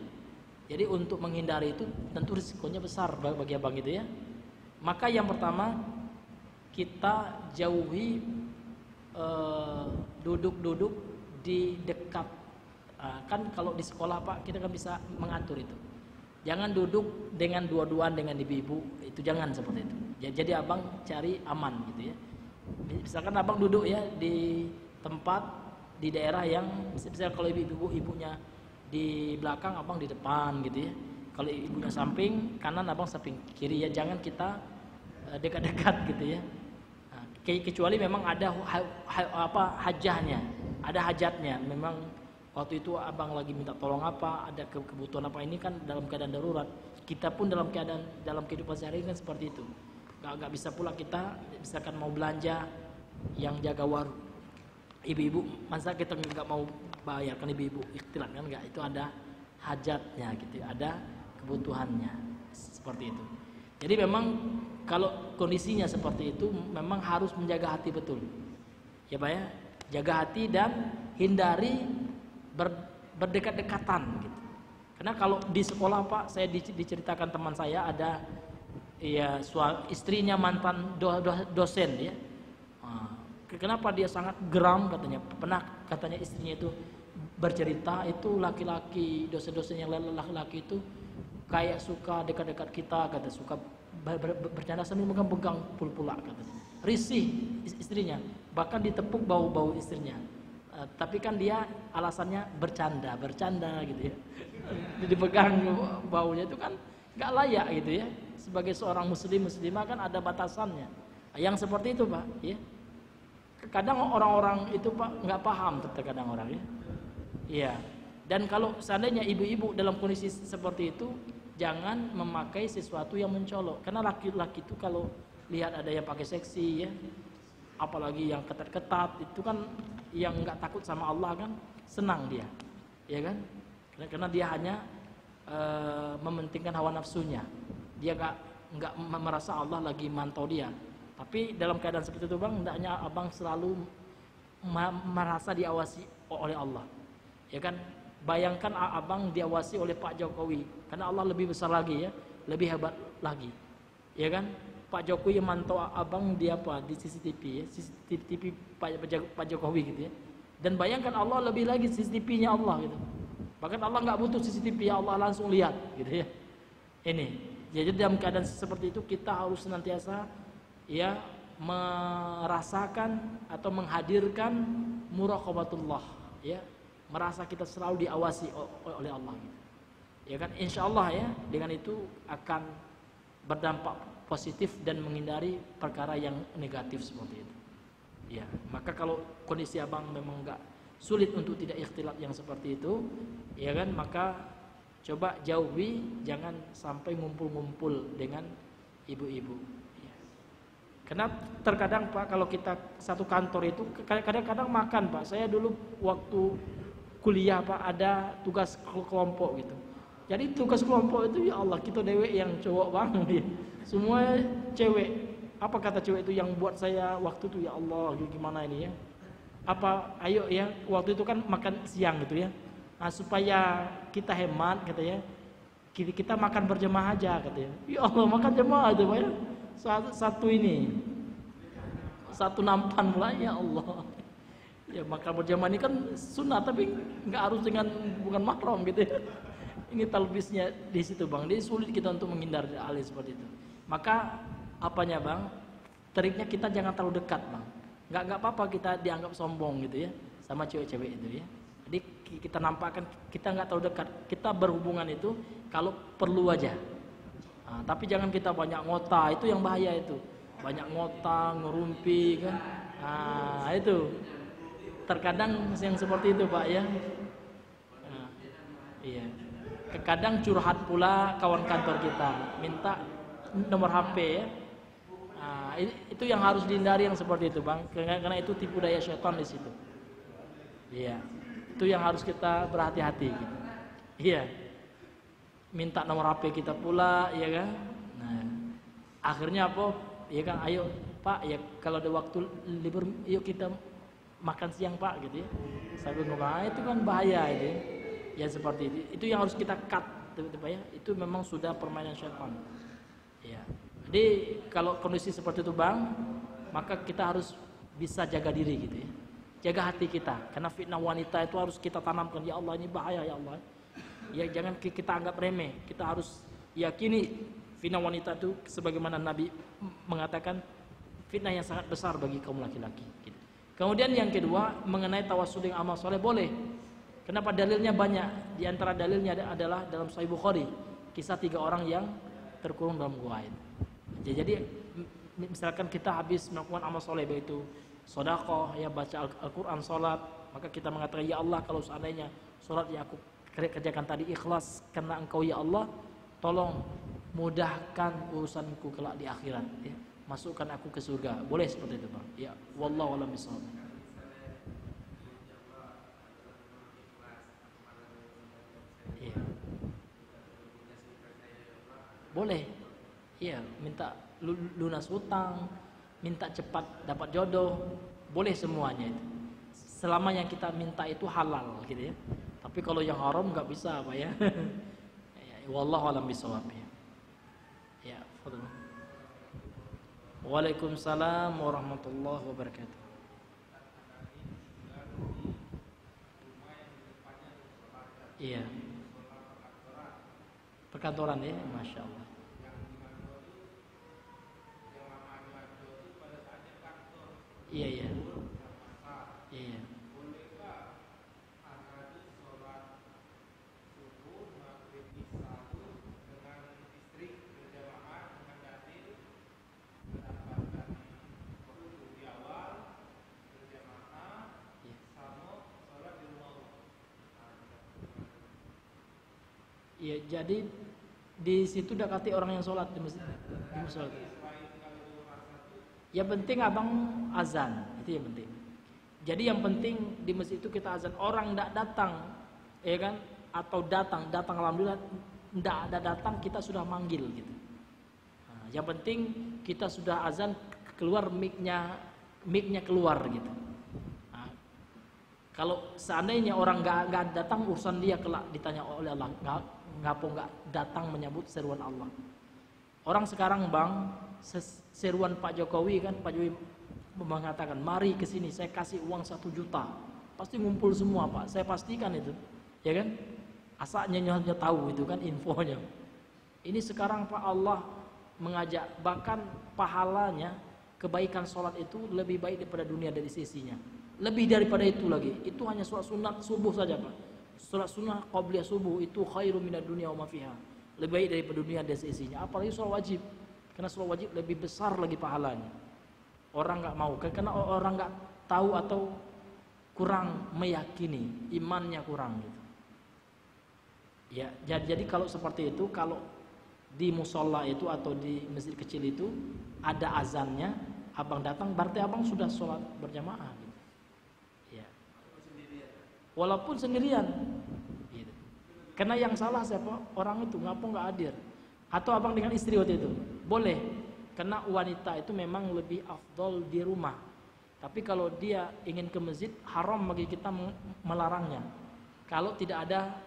B: Jadi untuk menghindari itu tentu risikonya besar bagi abang gitu ya. Maka yang pertama kita jauhi duduk-duduk di dekat. Kan kalau di sekolah pak kita kan bisa mengatur itu. Jangan duduk dengan dua-duaan dengan ibu-ibu, itu jangan seperti itu. Jadi abang cari aman gitu ya. Misalkan abang duduk ya di tempat di daerah yang misalnya kalau ibunya di belakang, abang di depan gitu ya. Kalau ibunya samping kanan, abang samping kiri ya. Jangan kita dekat-dekat gitu ya. Nah, kecuali memang ada hajahnya, ada hajatnya. Memang waktu itu abang lagi minta tolong apa, ada kebutuhan apa, ini kan dalam keadaan darurat. Kita pun dalam kehidupan sehari kan seperti itu. Gak bisa pula kita misalkan mau belanja yang jaga warung ibu-ibu, masa kita nggak mau bayar kan ibu-ibu ikhtilat kan, nggak, itu ada hajatnya gitu, ada kebutuhannya seperti itu. Jadi memang kalau kondisinya seperti itu memang harus menjaga hati betul ya pak ya, jaga hati dan hindari berdekat-dekatan gitu. Karena kalau di sekolah pak, saya diceritakan teman saya ada ya istrinya mantan dosen ya. Kenapa dia sangat geram katanya, pernah katanya istrinya itu bercerita itu laki-laki dosen-dosen yang laki-laki itu kayak suka dekat-dekat kita, kata suka bercanda sambil megang-pegang pula katanya, risih istrinya, bahkan ditepuk bau-bau istrinya. Tapi kan dia alasannya bercanda gitu ya. Dipegang baunya itu kan nggak layak gitu ya. Sebagai seorang muslimah kan ada batasannya. Yang seperti itu pak ya. Kadang orang-orang itu pak nggak paham terkadang orang ya. Iya. Dan kalau seandainya ibu-ibu dalam kondisi seperti itu, jangan memakai sesuatu yang mencolok. Karena laki-laki itu kalau lihat ada yang pakai seksi ya, apalagi yang ketat-ketat, itu kan yang nggak takut sama Allah kan senang dia, ya kan? Karena dia hanya mementingkan hawa nafsunya. Dia nggak merasa Allah lagi mantau dia. Tapi dalam keadaan seperti itu bang, hendaknya abang selalu merasa diawasi oleh Allah, ya kan? Bayangkan abang diawasi oleh Pak Jokowi, karena Allah lebih besar lagi ya, lebih hebat lagi, ya kan? Pak Jokowi yang mantau abang di apa, di CCTV ya, CCTV Pak Jokowi gitu ya. Dan bayangkan Allah lebih lagi CCTV-nya Allah gitu. Bahkan Allah nggak butuh CCTV, ya Allah langsung lihat gitu ya. Ini, jadi dalam keadaan seperti itu kita harus senantiasa ya merasakan atau menghadirkan muraqabatullah ya, merasa kita selalu diawasi oleh Allah gitu. Ya kan, insya Allah ya, dengan itu akan berdampak positif dan menghindari perkara yang negatif seperti itu. Ya, maka kalau kondisi abang memang enggak sulit untuk tidak ikhtilat yang seperti itu, ya kan, maka coba jauhi, jangan sampai ngumpul-ngumpul dengan ibu-ibu. Ya. Karena terkadang Pak, kalau kita satu kantor itu kadang-kadang makan Pak. Saya dulu waktu kuliah Pak ada tugas kelompok gitu. Jadi tugas kelompok itu ya Allah, kita dewek yang cowok banget, semua cewek. Apa kata cewek itu yang buat saya waktu itu, ya Allah gimana ini ya? Apa ayo ya, waktu itu kan makan siang gitu ya. Nah, supaya kita hemat katanya, kita makan berjemaah aja katanya. Ya Allah, makan jemaah aja Pak ya. Satu nampan mulai, ya Allah. Ya makan berjamaah ini kan sunnah, tapi nggak harus dengan bukan mahram gitu ya. Ini talbisnya di situ bang. Jadi sulit kita untuk menghindar hal seperti itu. Maka apanya bang? Triknya kita jangan terlalu dekat bang. Nggak apa-apa kita dianggap sombong gitu ya sama cewek-cewek itu ya. Jadi kita nampakkan kita nggak terlalu dekat. Kita berhubungan itu kalau perlu aja. Nah, tapi jangan kita banyak ngota, itu yang bahaya itu. Banyak ngota, ngerumpi kan. Nah itu. Terkadang yang seperti itu Pak ya. Nah, iya. Kadang curhat pula kawan kantor kita, minta nomor HP ya. Nah, itu yang harus dihindari yang seperti itu Bang, karena itu tipu daya syaitan di situ. Iya. Itu yang harus kita berhati-hati gitu. Iya. Minta nomor HP kita pula, ya kan? Nah, akhirnya apa? Ya kan, ayo Pak ya kalau ada waktu libur yuk kita makan siang Pak gitu ya. Sambil ngomong itu kan bahaya itu ya. Ya seperti itu yang harus kita cut teman-teman ya. Itu memang sudah permainan syaitan. Ya. Jadi kalau kondisi seperti itu Bang, maka kita harus bisa jaga diri gitu ya. Jaga hati kita, karena fitnah wanita itu harus kita tanamkan. Ya Allah ini bahaya ya Allah. Ya jangan kita anggap remeh. Kita harus yakini fitnah wanita itu sebagaimana Nabi mengatakan fitnah yang sangat besar bagi kaum laki-laki. Gitu. Kemudian yang kedua mengenai tawassul dengan amal soleh boleh. Kenapa dalilnya banyak? Di antara dalilnya adalah dalam Sahih Bukhari kisah 3 orang yang terkurung dalam gua itu. Jadi misalkan kita habis melakukan amal soleh yaitu sedekah, ya baca Al-Quran, sholat, maka kita mengatakan ya Allah kalau seandainya sholat yang aku kerjakan tadi ikhlas karena Engkau ya Allah, tolong mudahkan urusanku kelak di akhirat, ya. Masukkan aku ke surga. Boleh seperti itu Bang. Ya, wallahu a'lam bishawab. Ya. Boleh. Iya, minta lunas hutang, minta cepat dapat jodoh, boleh semuanya itu. Selama yang kita minta itu halal gitu ya. Tapi kalau yang haram nggak bisa Pak ya. Ya wallahu a'lam bishawab. Ya, fadhil. Waalaikumsalam warahmatullahi wabarakatuh. Iya. Perkantoran ya, Masya Allah. Iya iya. Iya. Iya, jadi di situ dekati orang yang sholat di masjid. Di musola. Yang penting abang azan, itu yang penting. Jadi yang penting di masjid itu kita azan. Orang tidak datang, ya kan? Atau datang alhamdulillah. Tidak ada datang kita sudah manggil gitu. Nah, yang penting kita sudah azan keluar mic-nya keluar gitu. Nah, kalau seandainya orang nggak datang urusan dia kelak ditanya oleh Allah nggak datang menyambut seruan Allah. Orang sekarang Bang seruan Pak Jokowi kan, Pak Jokowi mengatakan mari ke sini saya kasih uang 1 juta, pasti ngumpul semua Pak, saya pastikan itu, ya kan? Asalnya nyonya tahu itu kan infonya. Ini sekarang Pak Allah mengajak, bahkan pahalanya kebaikan sholat itu lebih baik daripada dunia dari sisinya, lebih daripada itu lagi. Itu hanya sholat sunat subuh saja Pak. Sholat sunnah qabliyah subuh itu khairu minad dunya wa ma fiha, lebih baik daripada dunia dan seisinya. Apalagi sholat wajib, karena sholat wajib lebih besar lagi pahalanya. Orang nggak mau, karena orang nggak tahu atau kurang meyakini, imannya kurang gitu. Ya, jadi kalau seperti itu, kalau di musola itu atau di masjid kecil itu ada azannya, abang datang, berarti abang sudah sholat berjamaah. Gitu. Ya. Walaupun sendirian. Gitu. Karena yang salah siapa? Orang itu ngapa nggak hadir? Atau abang dengan istri waktu itu? Boleh. Karena wanita itu memang lebih afdol di rumah. Tapi kalau dia ingin ke masjid, haram bagi kita melarangnya. Kalau tidak ada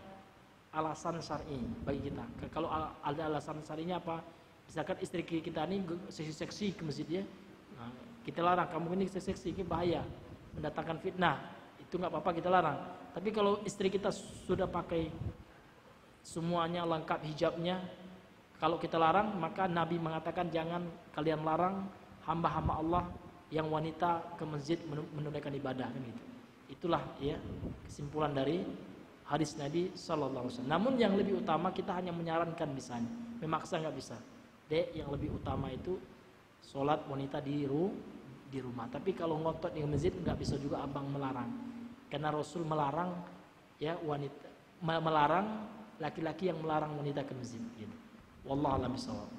B: alasan syar'i bagi kita. Kalau ada alasan syar'inya apa? Misalkan istri kita ini seksi-seksi ke masjid ya. Nah, kita larang, kamu ini seksi, ini bahaya, mendatangkan fitnah. Itu nggak apa-apa kita larang. Tapi kalau istri kita sudah pakai semuanya lengkap hijabnya, kalau kita larang, maka Nabi mengatakan jangan kalian larang hamba-hamba Allah yang wanita ke masjid menunaikan ibadah kan gitu. Itulah ya kesimpulan dari hadis Nabi sallallahu alaihi wasallam. Namun yang lebih utama kita hanya menyarankan misalnya, memaksa nggak bisa. Yang lebih utama itu sholat wanita di rumah. Tapi kalau ngotot di masjid nggak bisa juga abang melarang. Karena Rasul melarang ya wanita, melarang laki-laki yang melarang wanita ke masjid. Gitu. Wallahu a'lam bishawab.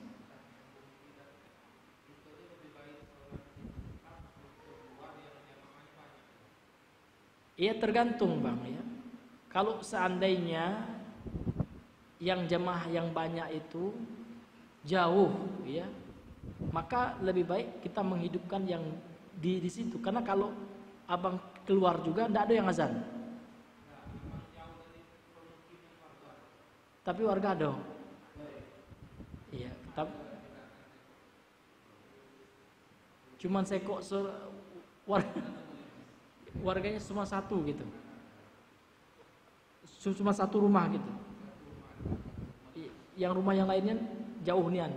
B: Iya tergantung bang ya. Kalau seandainya yang jemaah yang banyak itu jauh ya, maka lebih baik kita menghidupkan yang di situ. Karena kalau abang keluar juga tidak ada yang azan. Tapi warga ada. Iya, cuman sekok warganya cuma satu gitu. Cuma satu rumah gitu. Yang rumah yang lainnya jauh nian.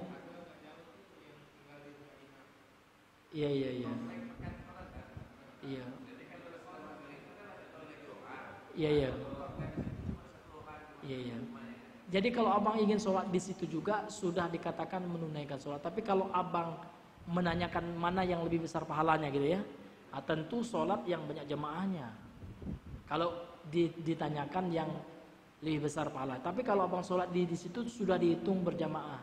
B: Iya. Iya. Iya. Jadi kalau abang ingin sholat di situ juga sudah dikatakan menunaikan sholat. Tapi kalau abang menanyakan mana yang lebih besar pahalanya gitu ya, tentu sholat yang banyak jemaahnya. Kalau ditanyakan yang lebih besar pahala. Tapi kalau abang sholat di situ sudah dihitung berjamaah.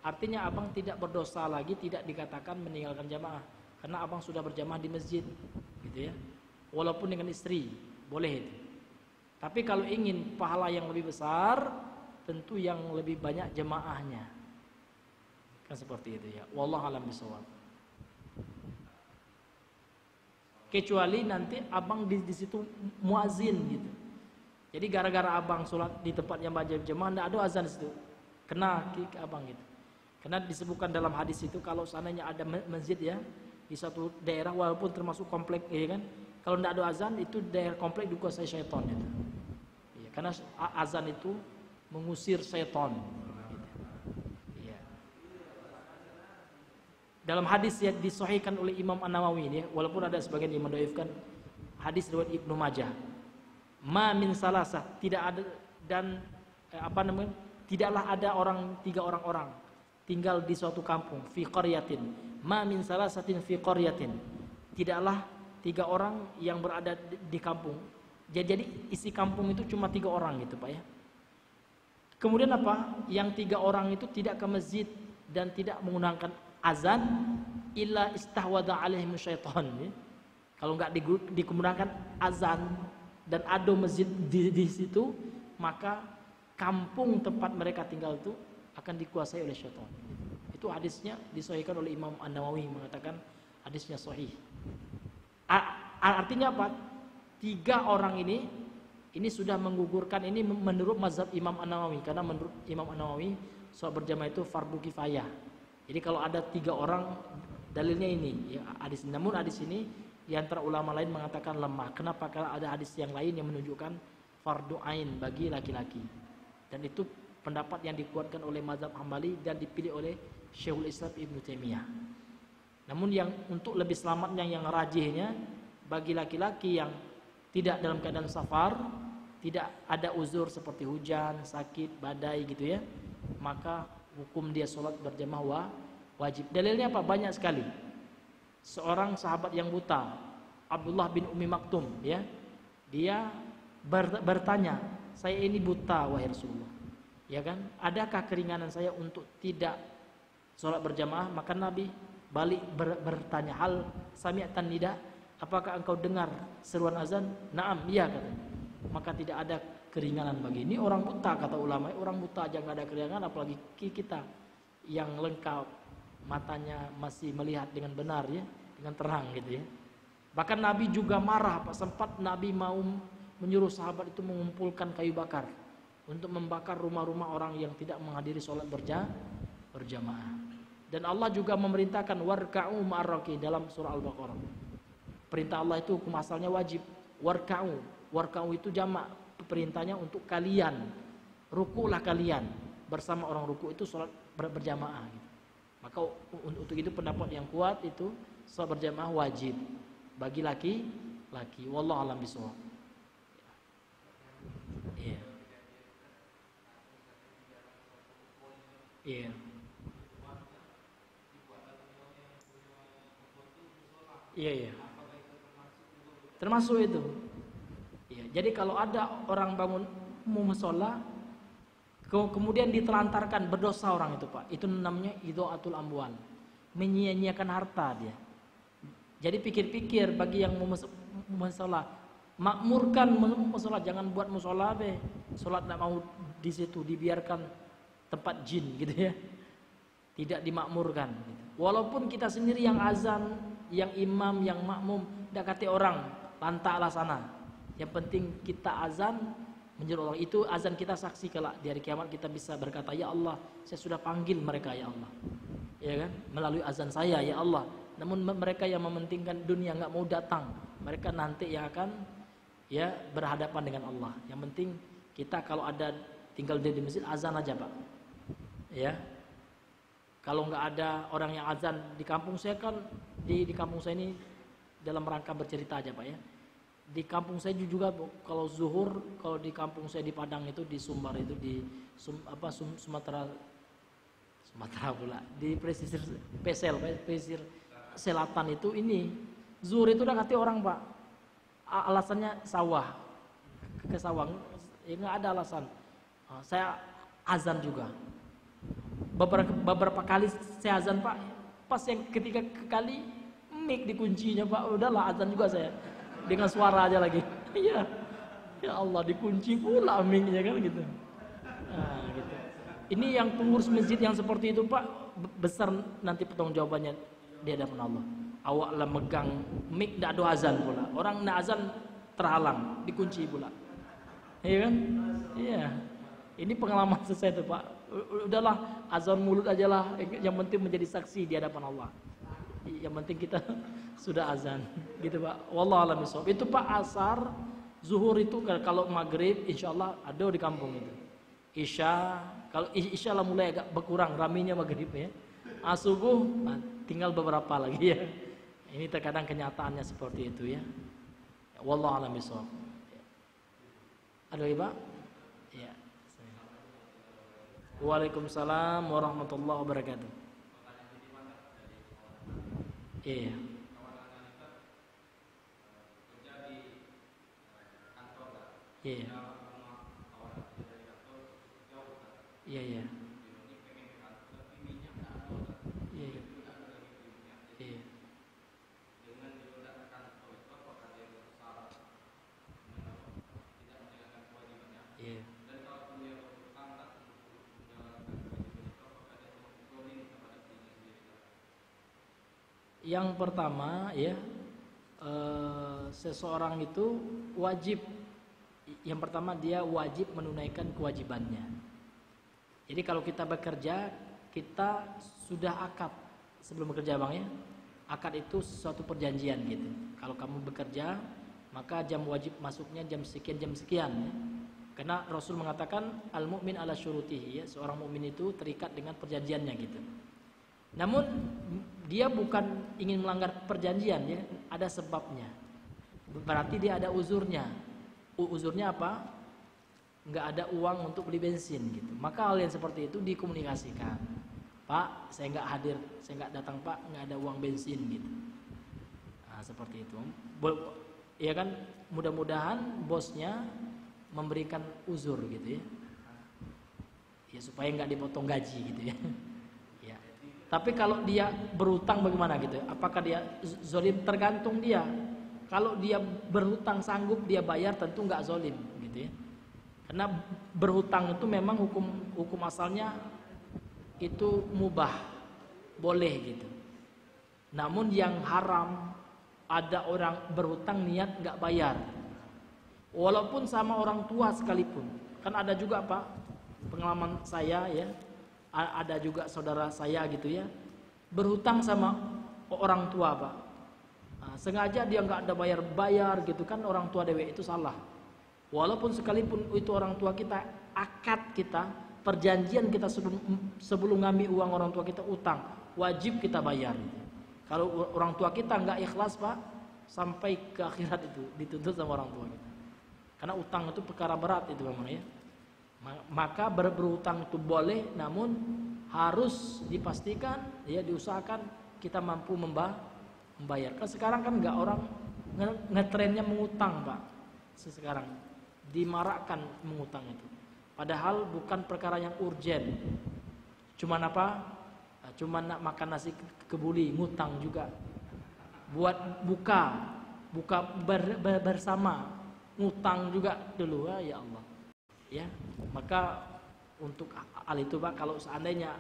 B: Artinya abang tidak berdosa lagi, tidak dikatakan meninggalkan jamaah, karena abang sudah berjamaah di masjid, gitu ya. Walaupun dengan istri, boleh itu. Tapi kalau ingin pahala yang lebih besar, tentu yang lebih banyak jemaahnya. Kan seperti itu ya. Wallahu a'lam bishawab. Kecuali nanti abang di situ muazin gitu. Jadi gara-gara abang sholat di tempat yang banyak jemaah, tidak ada azan di situ, kena ke abang gitu. Karena disebutkan dalam hadis itu kalau seandainya ada masjid ya di satu daerah walaupun termasuk komplek, ya kan, kalau tidak ada azan itu daerah komplek dikuasai syaitan gitu. Ya, karena azan itu mengusir syaitan. Gitu. Ya. Dalam hadis yang disahihkan oleh Imam An-Nawawi ini, walaupun ada sebagian yang mendoifkan, hadis riwayat Ibnu Majah. Ma min salasah, tidak ada dan tidaklah ada tiga orang tinggal di suatu kampung fi qaryatin. Ma min salasatin fi qaryatin. Tidaklah tiga orang yang berada di kampung. Jadi isi kampung itu cuma 3 orang gitu Pak ya. Kemudian apa? Yang 3 orang itu tidak ke masjid dan tidak menggunakan azan illa istahwadha alaihim syaitan ya. Kalau enggak digunakan azan dan ada masjid di situ, maka kampung tempat mereka tinggal itu akan dikuasai oleh syaitan. Itu hadisnya disahihkan oleh Imam An-Nawawi, mengatakan hadisnya sahih. Artinya apa? 3 orang ini sudah menggugurkan, ini menurut mazhab Imam An-Nawawi, karena menurut Imam An-Nawawi sholat berjamaah itu fardu kifayah. Jadi kalau ada 3 orang, dalilnya ini ya, hadis. Namun hadis ini di antara ulama lain mengatakan lemah. Kenapa? Karena ada hadis yang lain yang menunjukkan fardu ain bagi laki-laki. Dan itu pendapat yang dikuatkan oleh mazhab Hambali dan dipilih oleh Syekhul Islam Ibnu Taimiyah. Namun yang untuk lebih selamatnya, yang rajihnya, bagi laki-laki yang tidak dalam keadaan safar, tidak ada uzur seperti hujan, sakit, badai gitu ya, maka hukum dia sholat berjamaah wajib. Dalilnya apa? Banyak sekali. Seorang sahabat yang buta, Abdullah bin Ummi Maktum ya, dia bertanya, saya ini buta wahai Rasulullah, ya kan, adakah keringanan saya untuk tidak sholat berjamaah? Maka Nabi balik bertanya, hal sami'tan nida, apakah engkau dengar seruan azan? Naam, iya katanya. Maka tidak ada keringanan bagi ini orang buta, kata ulama. Orang buta aja nggak ada keringanan, apalagi kita yang lengkap, matanya masih melihat dengan benar ya, dengan terang gitu ya. Bahkan Nabi juga marah, Pak. Sempat Nabi mau menyuruh sahabat itu mengumpulkan kayu bakar untuk membakar rumah-rumah orang yang tidak menghadiri sholat berjamaah. Dan Allah juga memerintahkan warka'u ma'arraki dalam surah Al-Baqarah. Perintah Allah itu hukum asalnya wajib. Warka'u itu jamak, perintahnya untuk kalian, rukulah kalian bersama orang ruku, itu sholat berjamaah gitu. Maka untuk itu pendapat yang kuat itu sholat berjamaah wajib bagi laki-laki. Wallahu a'lam bishawab. Iya. Iya. Iya. Termasuk itu. Iya. Jadi kalau ada orang bangun musola kemudian ditelantarkan, berdosa orang itu Pak. Itu namanya idha'atul amwal, menyia-nyiakan harta dia. Jadi pikir-pikir bagi yang musola, makmurkan musola, jangan buat musola be. Salat tak mau di situ, dibiarkan tempat jin gitu ya. Tidak dimakmurkan gitu. Walaupun kita sendiri yang azan, yang imam, yang makmum, tidak kata orang lantaklah sana. Yang penting kita azan menyeru orang. Itu azan kita saksi kelak di hari kiamat kita bisa berkata, ya Allah, saya sudah panggil mereka ya Allah, ya kan, melalui azan saya ya Allah. Namun mereka yang mementingkan dunia nggak mau datang, mereka nanti yang akan ya berhadapan dengan Allah. Yang penting kita kalau ada tinggal di masjid azan aja Pak, ya. Kalau nggak ada orang yang azan di kampung saya kan, di kampung saya ini dalam rangka bercerita aja Pak ya. Di kampung saya juga kalau zuhur, kalau di kampung saya di Padang itu, di Sumbar itu, di Sumatera pula, di pesisir selatan itu, ini zuhur itu udah kata orang Pak, alasannya sawah, ke sawah, ya nggak ada alasan. Saya azan juga. Beberapa kali saya azan Pak, pas yang ketiga kali mic dikuncinya Pak, udahlah azan juga saya dengan suara aja lagi. Iya, ya Allah, dikunci pula mic-nya kan gitu. Nah, gitu. Ini yang pengurus masjid yang seperti itu Pak, besar nanti pertanggungjawabannya di hadapan Allah. Awaklah megang mic, tidak ada azan pula. Orang nak azan terhalang, dikunci pula. Iya kan? Iya. Ini pengalaman saya tuh Pak. Udahlah azan mulut aja lah, yang penting menjadi saksi di hadapan Allah. Yang penting kita sudah azan, gitu Pak. Wallahu a'lam bishawab. Itu Pak asar, zuhur itu kalau maghrib insyaallah ada di kampung itu. Isya, kalau isya lah mulai agak berkurang raminya maghrib ya. Subuh tinggal beberapa lagi ya. Ini terkadang kenyataannya seperti itu ya. Wallahu a'lam bishawab. Ada lagi Pak? Ya. Waalaikumsalam warahmatullahi wabarakatuh. Iya. Iya. Iya, iya. Iya, iya. Iya. Iya. Yang pertama ya, seseorang itu wajib, yang pertama dia wajib menunaikan kewajibannya. Jadi kalau kita bekerja, kita sudah akad sebelum bekerja Bang ya. Akad itu suatu perjanjian gitu. Kalau kamu bekerja, maka jam wajib masuknya jam sekian ya. Karena Rasul mengatakan al-mu'min ala syurutihi ya, seorang mukmin itu terikat dengan perjanjiannya gitu. Namun dia bukan ingin melanggar perjanjian ya, ada sebabnya. Berarti dia ada uzurnya. Uzurnya apa? Nggak ada uang untuk beli bensin gitu. Maka hal yang seperti itu dikomunikasikan. Pak, saya nggak hadir, saya nggak datang Pak, nggak ada uang bensin gitu. Nah, seperti itu. Ya kan, mudah-mudahan bosnya memberikan uzur gitu ya. Ya supaya nggak dipotong gaji gitu ya. Tapi kalau dia berhutang bagaimana gitu? Apakah dia zolim? Tergantung dia. Kalau dia berhutang sanggup dia bayar, tentu nggak zolim gitu ya. Karena berhutang itu memang hukum asalnya itu mubah, boleh gitu. Namun yang haram, ada orang berhutang niat nggak bayar, walaupun sama orang tua sekalipun. Kan ada juga Pak, pengalaman saya ya. Ada juga saudara saya gitu ya, berhutang sama orang tua Pak. Nah, sengaja dia nggak ada bayar gitu kan, orang tua dewe itu salah. Walaupun sekalipun itu orang tua kita, akad kita, perjanjian kita sebelum ngambil uang orang tua kita utang, wajib kita bayar. Kalau orang tua kita nggak ikhlas Pak, sampai ke akhirat itu dituntut sama orang tua kita. Karena utang itu perkara berat itu memang ya. Maka berhutang itu boleh, namun harus dipastikan ya, diusahakan kita mampu membayar. Kan sekarang kan nggak, orang ngetrennya mengutang Pak. Sekarang dimarakkan mengutang itu, padahal bukan perkara yang urgen. Cuman apa? Cuman nak makan nasi kebuli, ngutang juga. Buat buka bersama, ngutang juga dulu ya Allah. Ya, maka untuk hal itu Pak, kalau seandainya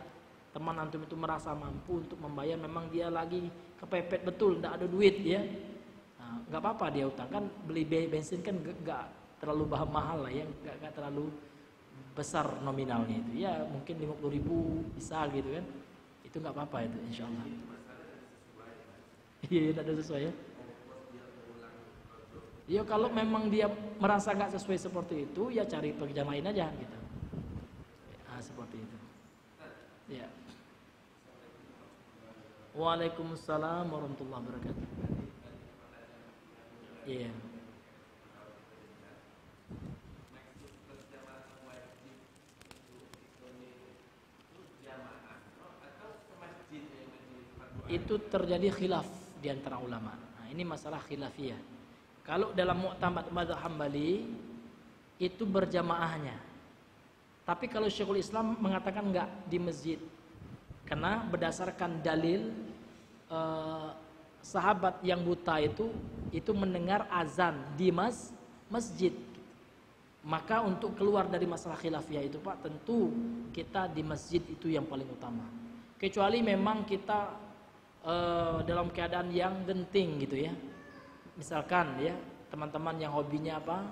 B: teman antum itu merasa mampu untuk membayar, memang dia lagi kepepet betul, tidak ada duit ya, nah, nggak apa-apa dia utang. Kan beli bensin kan nggak terlalu mahal lah ya, nggak terlalu besar nominalnya itu ya, mungkin 50.000 bisa gitu kan, itu nggak apa-apa itu insya Allah. Iya, tidak ada sesuai ya. Ya kalau memang dia merasa nggak sesuai seperti itu, ya cari pekerjaan lain aja gitu. Nah, seperti itu. Ya. Waalaikumsalam warahmatullahi wabarakatuh. Iya. Itu terjadi khilaf di antara ulama. Nah, ini masalah khilafiyah. Kalau dalam Mu'tamad Madzhab Hambali itu berjamaahnya. Tapi kalau Syekhul Islam mengatakan enggak di masjid. Karena berdasarkan dalil sahabat yang buta itu mendengar azan di masjid. Maka untuk keluar dari masalah khilafiyah itu Pak, tentu kita di masjid itu yang paling utama. Kecuali memang kita dalam keadaan yang genting gitu ya. Misalkan ya, teman-teman yang hobinya apa?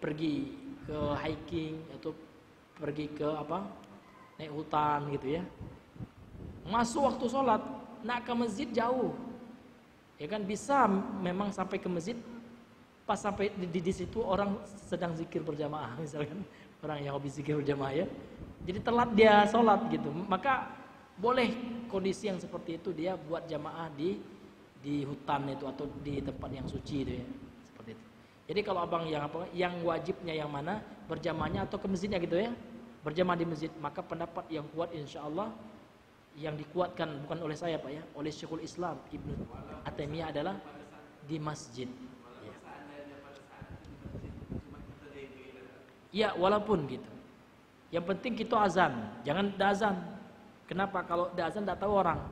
B: Pergi ke hiking atau pergi ke apa? Naik hutan gitu ya. Masuk waktu sholat, nak ke masjid jauh. Ya kan bisa memang sampai ke masjid, pas sampai di situ orang sedang zikir berjamaah misalkan, orang yang hobi zikir berjamaah ya. Jadi telat dia sholat gitu. Maka boleh kondisi yang seperti itu dia buat jamaah di hutan itu atau di tempat yang suci itu ya. Seperti itu. Jadi kalau abang yang wajibnya yang mana, berjamaahnya atau ke masjidnya gitu ya. Berjamaah di masjid, maka pendapat yang kuat insya Allah yang dikuatkan bukan oleh saya Pak ya, oleh Syekhul Islam Ibnu At-Taimiyah adalah di masjid. Ya walaupun gitu. Yang penting kita azan, jangan ada azan. Kenapa? Kalau ada azan tidak tahu orang.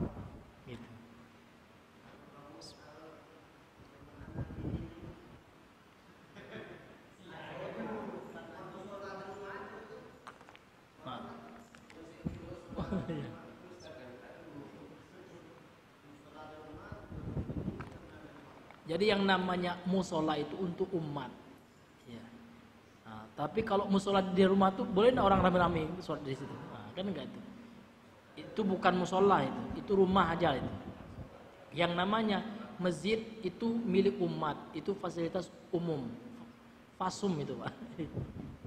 B: Gitu. Jadi yang namanya musola itu untuk umat. Ya. Nah, tapi kalau musola di rumah tuh boleh nggak orang rame-rame sholat di situ? Nah, kan enggak itu. Itu bukan musola itu rumah aja itu. Yang namanya masjid itu milik umat, itu fasilitas umum. Fasum itu Pak.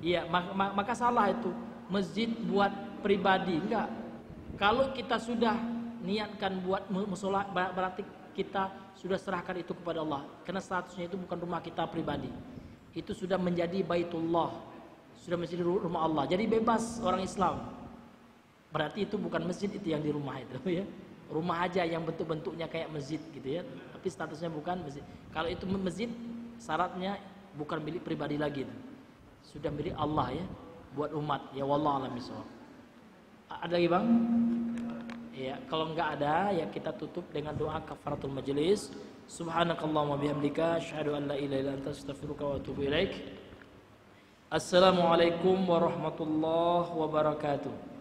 B: Iya, maka salah itu. Masjid buat pribadi, enggak. Kalau kita sudah niatkan buat musola, berarti kita sudah serahkan itu kepada Allah. Karena statusnya itu bukan rumah kita pribadi. Itu sudah menjadi baitullah, sudah menjadi rumah Allah. Jadi bebas orang Islam. Berarti itu bukan masjid itu yang di rumah itu ya. Rumah aja yang bentuk-bentuknya kayak masjid gitu ya. Tapi statusnya bukan masjid. Kalau itu masjid, syaratnya bukan milik pribadi lagi itu. Sudah milik Allah ya, buat umat. Ya wallahu a'lam bishawab. Ada lagi Bang? Ya, kalau enggak ada ya kita tutup dengan doa kafaratul majelis. Subhanakallahumma bihamdika asyhadu an la ilaha illa anta astaghfiruka wa atubu ilaik. Assalamualaikum warahmatullahi wabarakatuh.